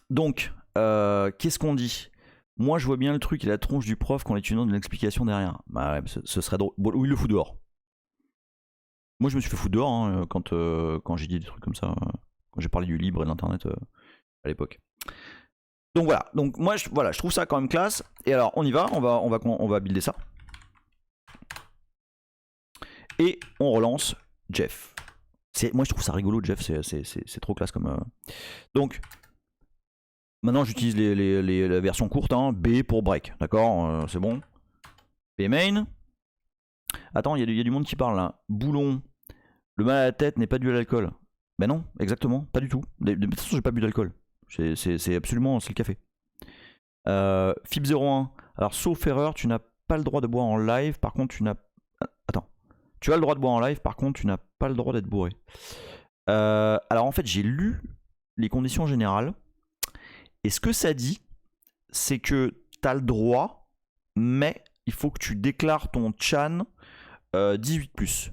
Donc, qu'est-ce qu'on dit? Moi, je vois bien le truc et la tronche du prof quand l'étudiant donne l'explication derrière. Bah ouais, ce serait drôle. Bon, oui, il le fout dehors. Moi, je me suis fait foutre dehors hein, quand j'ai dit des trucs comme ça. Quand j'ai parlé du libre et de l'internet à l'époque. Donc voilà. Donc moi, je trouve ça quand même classe. Et alors, on y va. On va builder ça. Et on relance Jeff. Moi, je trouve ça rigolo, Jeff. C'est trop classe comme. Donc. Maintenant, j'utilise la version courte, hein, B pour break, d'accord, c'est bon. B main. Attends, il y a du monde qui parle là. Boulon, le mal à la tête n'est pas dû à l'alcool. Ben non, exactement, pas du tout. De toute façon, j'ai pas bu d'alcool. C'est absolument, c'est le café. FIB 01. Alors, sauf erreur, tu n'as pas le droit de boire en live. Par contre, tu n'as. Attends. Tu as le droit de boire en live, par contre, tu n'as pas le droit d'être bourré. Alors, en fait, j'ai lu les conditions générales. Et ce que ça dit, c'est que tu as le droit, mais il faut que tu déclares ton chan 18+.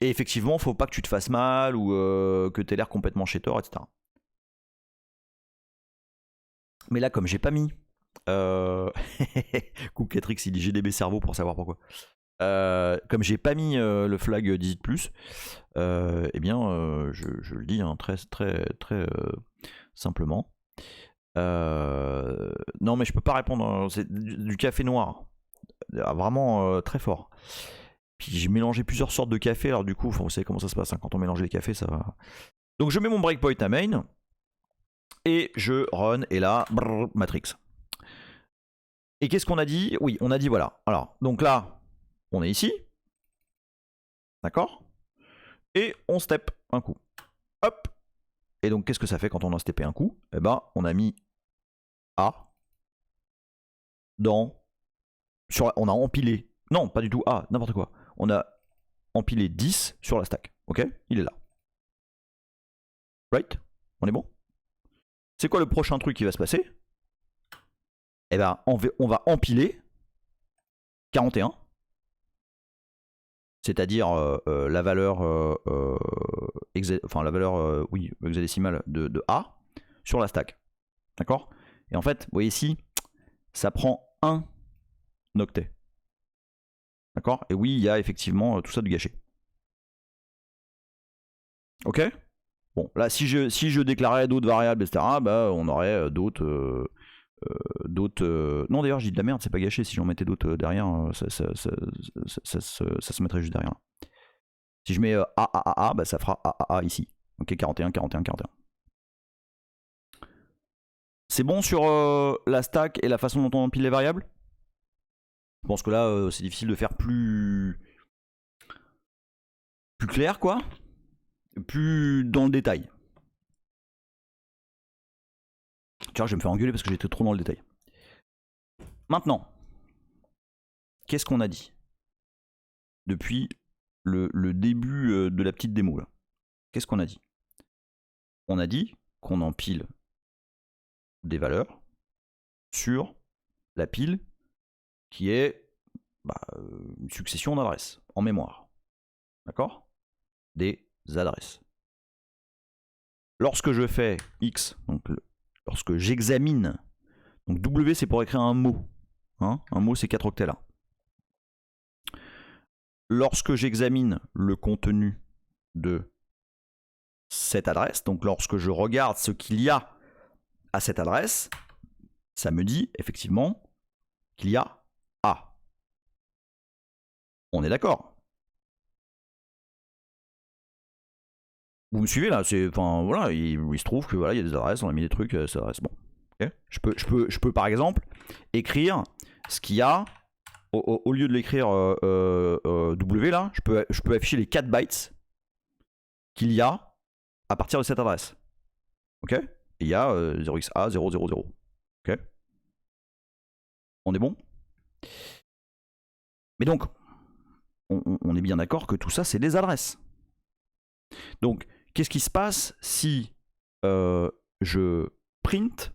Et effectivement, il ne faut pas que tu te fasses mal ou que tu aies l'air complètement chéteur, etc. Mais là, comme j'ai pas mis... Coucatrix, il dit GDB cerveau pour savoir pourquoi. Comme j'ai pas mis le flag 18+, eh bien, je le dis hein, très simplement. Non, mais je peux pas répondre. C'est du café noir, vraiment très fort. Puis j'ai mélangé plusieurs sortes de café, alors du coup, vous savez comment ça se passe hein, quand on mélange les cafés, ça va. Donc je mets mon breakpoint à main et je run et là, brrr, matrix. Et qu'est-ce qu'on a dit? Oui, on a dit voilà. Alors, donc là, on est ici, d'accord? Et on step un coup. Hop. Et donc, qu'est-ce que ça fait quand on a steppé un coup? Eh ben, on a mis A dans... on a empilé... Non, pas du tout A, n'importe quoi. On a empilé 10 sur la stack. Ok? Il est là. Right? On est bon? C'est quoi le prochain truc qui va se passer? Eh ben, on va empiler 41. C'est-à-dire la valeur, hexadécimale de A sur la stack. D'accord? Et en fait, vous voyez ici, ça prend 1 octet. D'accord? Et oui, il y a effectivement tout ça de gâché. Ok? Bon, là, si je déclarais d'autres variables, etc., bah, on aurait d'autres... Non, d'ailleurs, je dis de la merde, c'est pas gâché. Si j'en mettais d'autres derrière, ça se mettrait juste derrière. Si je mets A, bah, ça fera A ici. Ok, 41. C'est bon sur la stack et la façon dont on empile les variables? Je pense que là, c'est difficile de faire plus plus clair, quoi. Plus dans le détail. Tu vois, je vais me faire engueuler parce que j'étais trop dans le détail. Maintenant, qu'est-ce qu'on a dit depuis le début de la petite démo là? Qu'est-ce qu'on a dit? On a dit qu'on empile des valeurs sur la pile qui est une succession d'adresses en mémoire. D'accord? Des adresses. Lorsque je fais X, donc lorsque j'examine, donc W c'est pour écrire un mot. Hein, un mot c'est 4 octets là. Lorsque j'examine le contenu de cette adresse, donc lorsque je regarde ce qu'il y a à cette adresse, ça me dit effectivement qu'il y a A. On est d'accord? Vous me suivez là? Enfin voilà, il se trouve que voilà, il y a des adresses, on a mis des trucs, ces adresses. Bon, okay. Je peux par exemple écrire ce qu'il y a au lieu de l'écrire W là, je peux afficher les 4 bytes qu'il y a à partir de cette adresse. Ok? Et il y a 0xa000. Ok? On est bon? Mais donc, on est bien d'accord que tout ça, c'est des adresses. Donc, qu'est-ce qui se passe si je print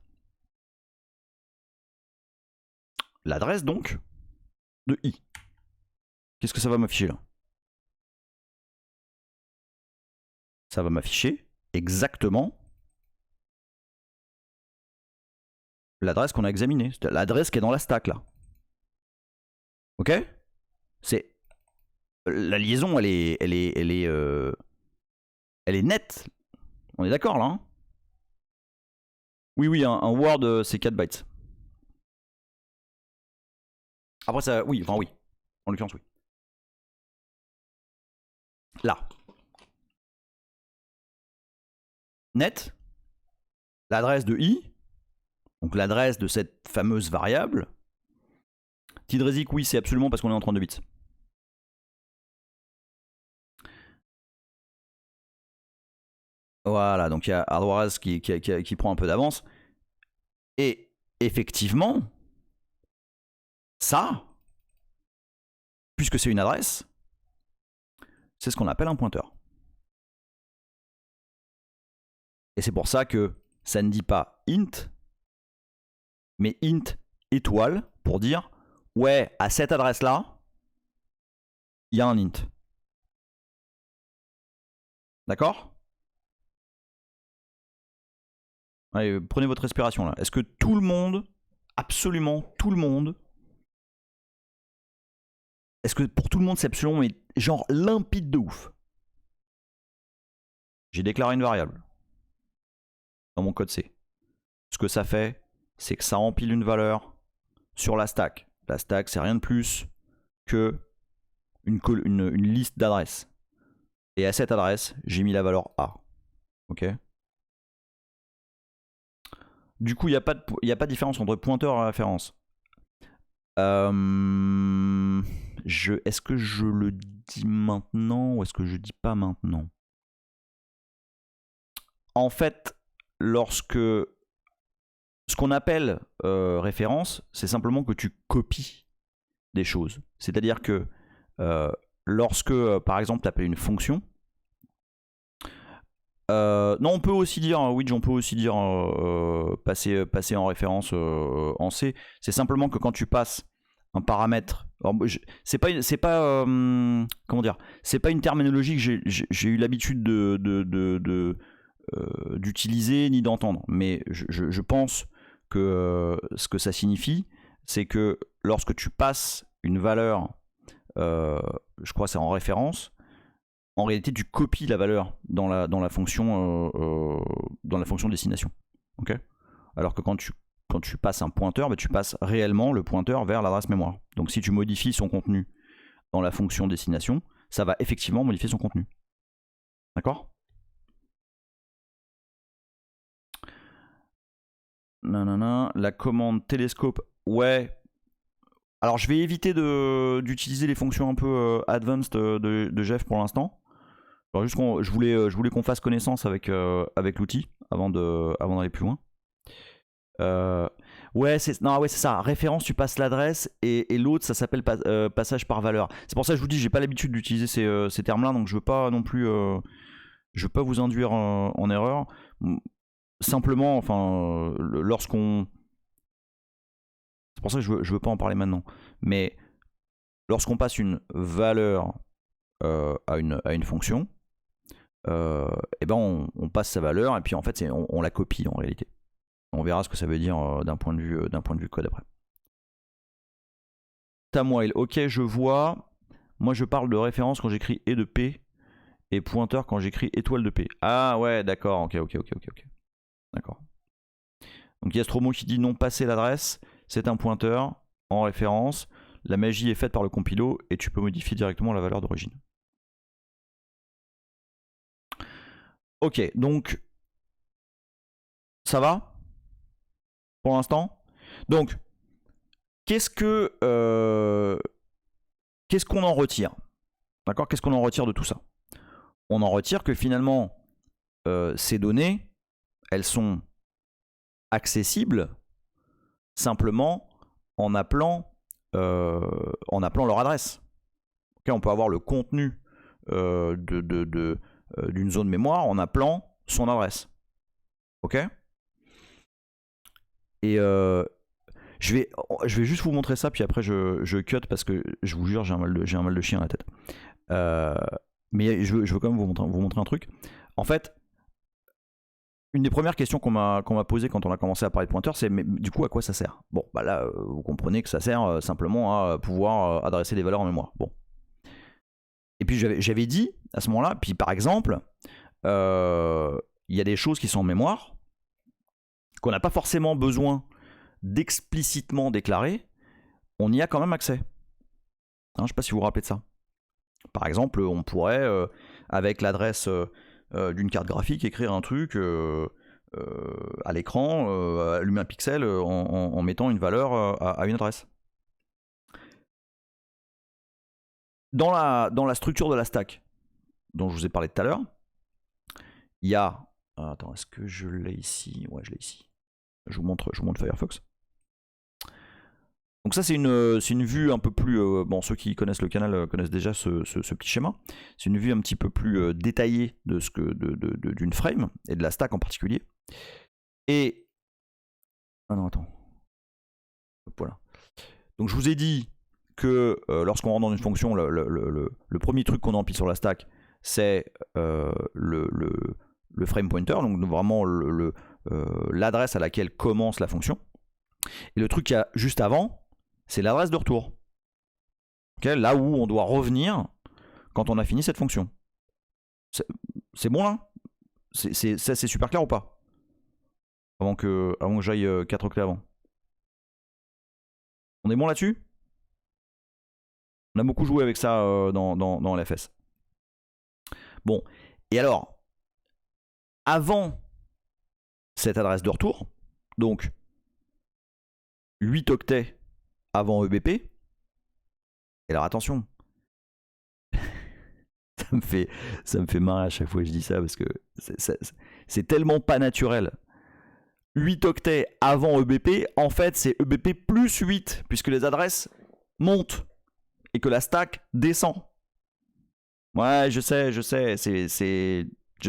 l'adresse donc de i? Qu'est-ce que ça va m'afficher là? Ça va m'afficher exactement l'adresse qu'on a examinée, l'adresse qui est dans la stack là. Ok? C'est la liaison, elle est nette. On est d'accord là, hein? Oui, un word c'est 4 bytes. Après ça, oui, en l'occurrence oui. Là. Net, l'adresse de i, donc l'adresse de cette fameuse variable. Tidresic, oui, c'est absolument parce qu'on est en 32 bits. Voilà, donc il y a Hardwareas qui prend un peu d'avance. Et effectivement, ça, puisque c'est une adresse, c'est ce qu'on appelle un pointeur. Et c'est pour ça que ça ne dit pas int, mais int étoile pour dire ouais, à cette adresse-là, il y a un int. D'accord? Allez, prenez votre respiration là. Est-ce que tout le monde, absolument tout le monde, est-ce que pour tout le monde c'est absolument genre limpide de ouf? J'ai déclaré une variable dans mon code C. Ce que ça fait, c'est que ça empile une valeur sur la stack. La stack, c'est rien de plus que une liste d'adresses. Et à cette adresse, j'ai mis la valeur A. Ok? Du coup, il n'y a pas de différence entre pointeur et référence. Est-ce que je le dis maintenant ou est-ce que je dis pas maintenant? En fait, lorsque ce qu'on appelle référence, c'est simplement que tu copies des choses. C'est-à-dire que lorsque, par exemple, tu appelles une fonction, non, on peut aussi dire, Widge, on peut aussi dire passer en référence en C. C'est simplement que quand tu passes un paramètre, c'est pas comment dire, c'est pas une terminologie que j'ai eu l'habitude d'utiliser ni d'entendre, mais je pense que ce que ça signifie, c'est que lorsque tu passes une valeur, je crois que c'est en référence, en réalité tu copies la valeur dans la fonction destination. Okay, alors que quand tu passes un pointeur, tu passes réellement le pointeur vers l'adresse mémoire. Donc si tu modifies son contenu dans la fonction destination, ça va effectivement modifier son contenu. D'accord? Nanana, la commande télescope, ouais. Alors je vais éviter d'utiliser les fonctions un peu advanced de Jeff pour l'instant. Alors juste je voulais qu'on fasse connaissance avec, avec l'outil avant d'aller plus loin. Ouais, c'est ça. Référence, tu passes l'adresse et l'autre, ça s'appelle passage par valeur. C'est pour ça que je vous dis, j'ai pas l'habitude d'utiliser ces termes-là, donc je veux pas non plus, je veux pas vous induire en erreur. Simplement, enfin, lorsqu'on, c'est pour ça que je veux pas en parler maintenant. Mais lorsqu'on passe une valeur à une fonction, et ben on passe sa valeur et puis en fait on la copie en réalité. On verra ce que ça veut dire d'un point de vue code après. Tamoil, ok, je vois. Moi je parle de référence quand j'écris et de P et pointeur quand j'écris étoile de P. Ah ouais, d'accord, ok. D'accord. Donc il y a Stromo qui dit non passer l'adresse, c'est un pointeur en référence. La magie est faite par le compilo et tu peux modifier directement la valeur d'origine. Ok, donc ça va pour l'instant. Donc qu'est-ce qu'on en retire? D'accord? Qu'est-ce qu'on en retire de tout ça? On en retire que finalement ces données, elles sont accessibles simplement en appelant leur adresse. Okay, on peut avoir le contenu d'une zone mémoire en appelant son adresse. Ok? Et je vais juste vous montrer ça, puis après je cut parce que je vous jure, j'ai un mal de chien à la tête. Mais je veux quand même vous montrer un truc. En fait, une des premières questions qu'on m'a posées quand on a commencé à parler de pointeurs, c'est mais du coup à quoi ça sert? Bon, bah là, vous comprenez que ça sert simplement à pouvoir adresser des valeurs en mémoire. Bon. Et puis j'avais dit à ce moment-là, puis par exemple, il y a des choses qui sont en mémoire qu'on n'a pas forcément besoin d'explicitement déclarer, on y a quand même accès. Hein, je ne sais pas si vous vous rappelez de ça. Par exemple, on pourrait, avec l'adresse d'une carte graphique, écrire un truc à l'écran, allumer un pixel en mettant une valeur à une adresse. Dans la structure de la stack dont je vous ai parlé tout à l'heure, il y a... Attends, est-ce que je l'ai ici? Ouais, je l'ai ici. Je vous montre Firefox. Donc ça c'est une vue un peu plus, bon ceux qui connaissent le canal connaissent déjà ce petit schéma. C'est une vue un petit peu plus détaillée de d'une frame et de la stack en particulier. Et ah non attends, voilà. Donc je vous ai dit que lorsqu'on rentre dans une fonction, le premier truc qu'on empile sur la stack, c'est le frame pointer, donc vraiment l'adresse à laquelle commence la fonction. Et le truc qu'il y a juste avant, c'est l'adresse de retour. Okay, là où on doit revenir quand on a fini cette fonction. C'est bon là? C'est super clair ou pas? Avant que j'aille 4 clés avant. On est bon là-dessus? On a beaucoup joué avec ça dans LFS. Bon, et alors, avant cette adresse de retour, donc 8 octets avant EBP, et alors attention, ça me fait marrer à chaque fois que je dis ça parce que c'est tellement pas naturel. 8 octets avant EBP, en fait c'est EBP plus 8 puisque les adresses montent et que la stack descend. Ouais, je sais, je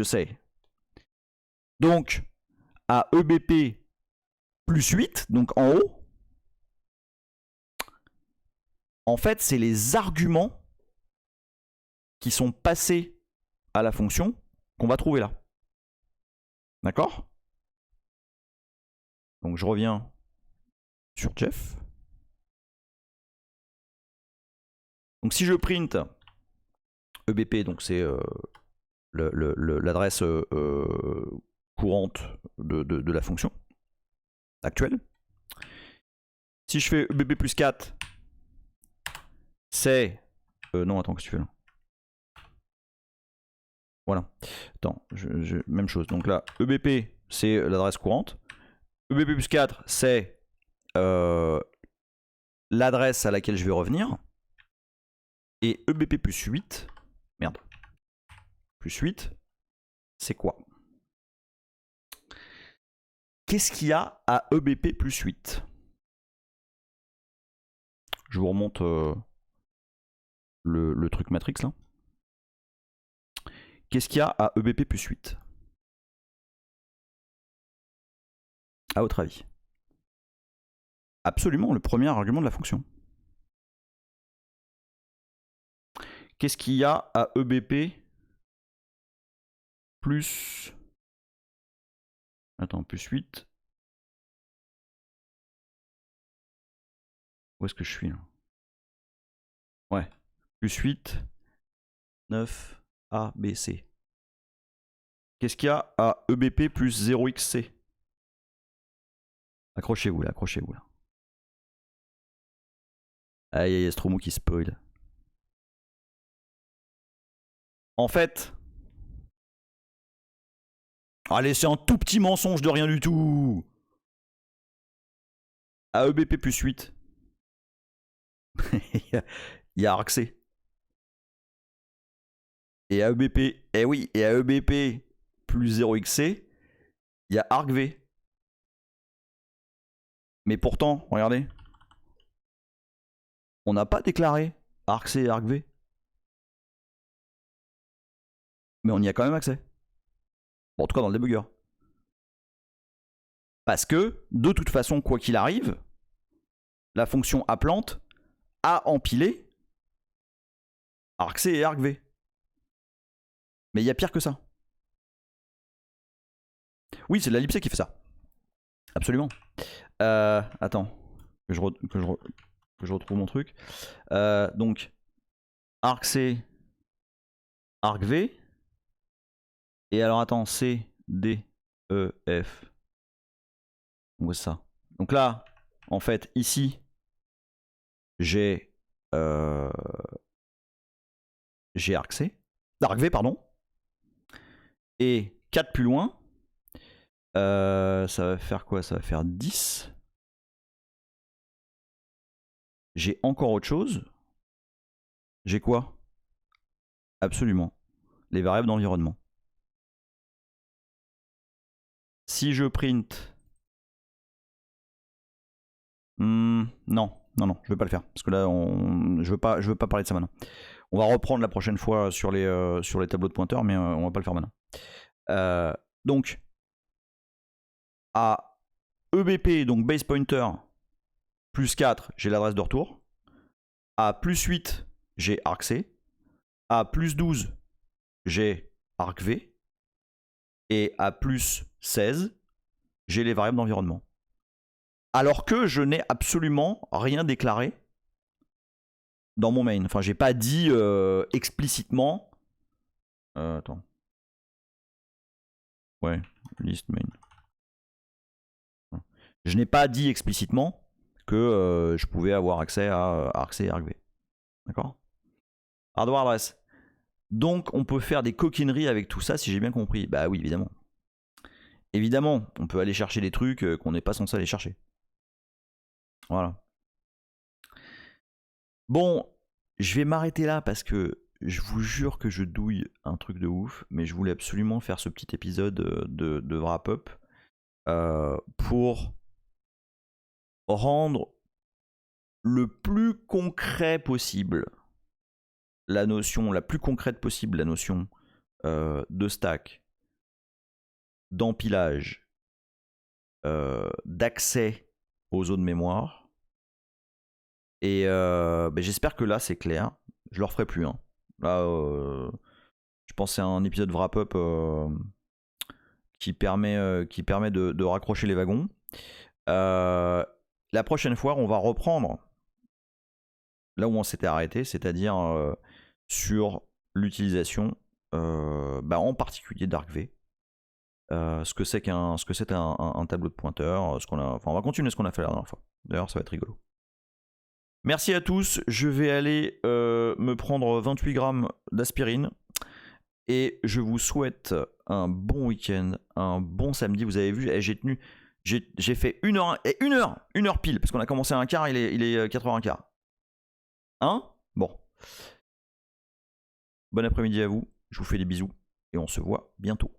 sais. Donc, à EBP plus 8, donc en haut, en fait, c'est les arguments qui sont passés à la fonction qu'on va trouver là. D'accord? Donc, je reviens sur Jeff. Donc, si je print EBP, donc c'est l'adresse courante de la fonction actuelle. Si je fais EBP plus 4, c'est... non, attends, qu'est-ce que tu fais là? Voilà. Attends, même chose. Donc là, EBP, c'est l'adresse courante. EBP plus 4, c'est l'adresse à laquelle je vais revenir. Et EBP plus 8, merde. plus 8, c'est quoi? Qu'est-ce qu'il y a à EBP plus 8? Je vous remonte le truc Matrix là. Qu'est-ce qu'il y a à EBP plus 8? À votre avis? Absolument, le premier argument de la fonction. Qu'est-ce qu'il y a à EBP plus... Attends, plus 8. Où est-ce que je suis là? Ouais. Plus 8, 9, A, B, C. Qu'est-ce qu'il y a à EBP plus 0xC? Accrochez-vous là, accrochez-vous là. Aïe aïe, Stromo qui spoil. En fait... Allez, c'est un tout petit mensonge de rien du tout. À EBP plus 8. Il y a ArcC. Et à EBP, eh oui, et à EBP plus 0xC, il y a ArcV. Mais pourtant, regardez, on n'a pas déclaré ArcC et ArcV. Mais on y a quand même accès. Bon, en tout cas dans le débugger. Parce que, de toute façon, quoi qu'il arrive, la fonction applant a empilé ArcC et ArcV. Mais il y a pire que ça. Oui, c'est de la libc qui fait ça. Absolument. Attends, que je retrouve mon truc. Donc, ArcC, ArcV. Et alors, attends, C, D, E, F. Où est-ce ça? Donc là, en fait, ici, j'ai ArcC. ArcV, pardon. Et 4 plus loin, ça va faire quoi? Ça va faire 10. J'ai encore autre chose. J'ai quoi? Absolument. Les variables d'environnement. Si je print... non, je vais pas le faire. Parce que là, je veux pas parler de ça maintenant. On va reprendre la prochaine fois sur les tableaux de pointeurs, mais on va pas le faire maintenant. Donc, à EBP, donc base pointer, plus 4, j'ai l'adresse de retour. À plus 8, j'ai ArcC. À plus 12, j'ai ArcV. Et à plus 16, j'ai les variables d'environnement. Alors que je n'ai absolument rien déclaré dans mon main. Enfin, j'ai pas dit explicitement. Attends. Ouais, list main. Je n'ai pas dit explicitement que je pouvais avoir accès à ArcC et ArcV. D'accord? Hardware adresse. Donc, on peut faire des coquineries avec tout ça, si j'ai bien compris. Bah oui, évidemment. Évidemment, on peut aller chercher des trucs qu'on n'est pas censé aller chercher. Voilà. Bon, je vais m'arrêter là parce que je vous jure que je douille un truc de ouf, mais je voulais absolument faire ce petit épisode de wrap-up pour rendre le plus concret possible la notion, la plus concrète possible la notion de stack, d'empilage, d'accès aux zones mémoire. Et j'espère que là c'est clair. Je le referai plus. Hein. Là, je pense que c'est un épisode wrap-up qui permet de raccrocher les wagons. La prochaine fois, on va reprendre là où on s'était arrêté, c'est-à-dire sur l'utilisation en particulier d'ArcV. Ce que c'est un tableau de pointeur, on va continuer ce qu'on a fait la dernière fois. D'ailleurs, ça va être rigolo. Merci à tous, je vais aller me prendre 28 grammes d'aspirine et je vous souhaite un bon week-end, un bon samedi. Vous avez vu, j'ai fait 1 heure, et 1 heure pile, parce qu'on a commencé à 1h15, il est 4h15. Hein? Bon. Bon après-midi à vous, je vous fais des bisous. et on se voit bientôt.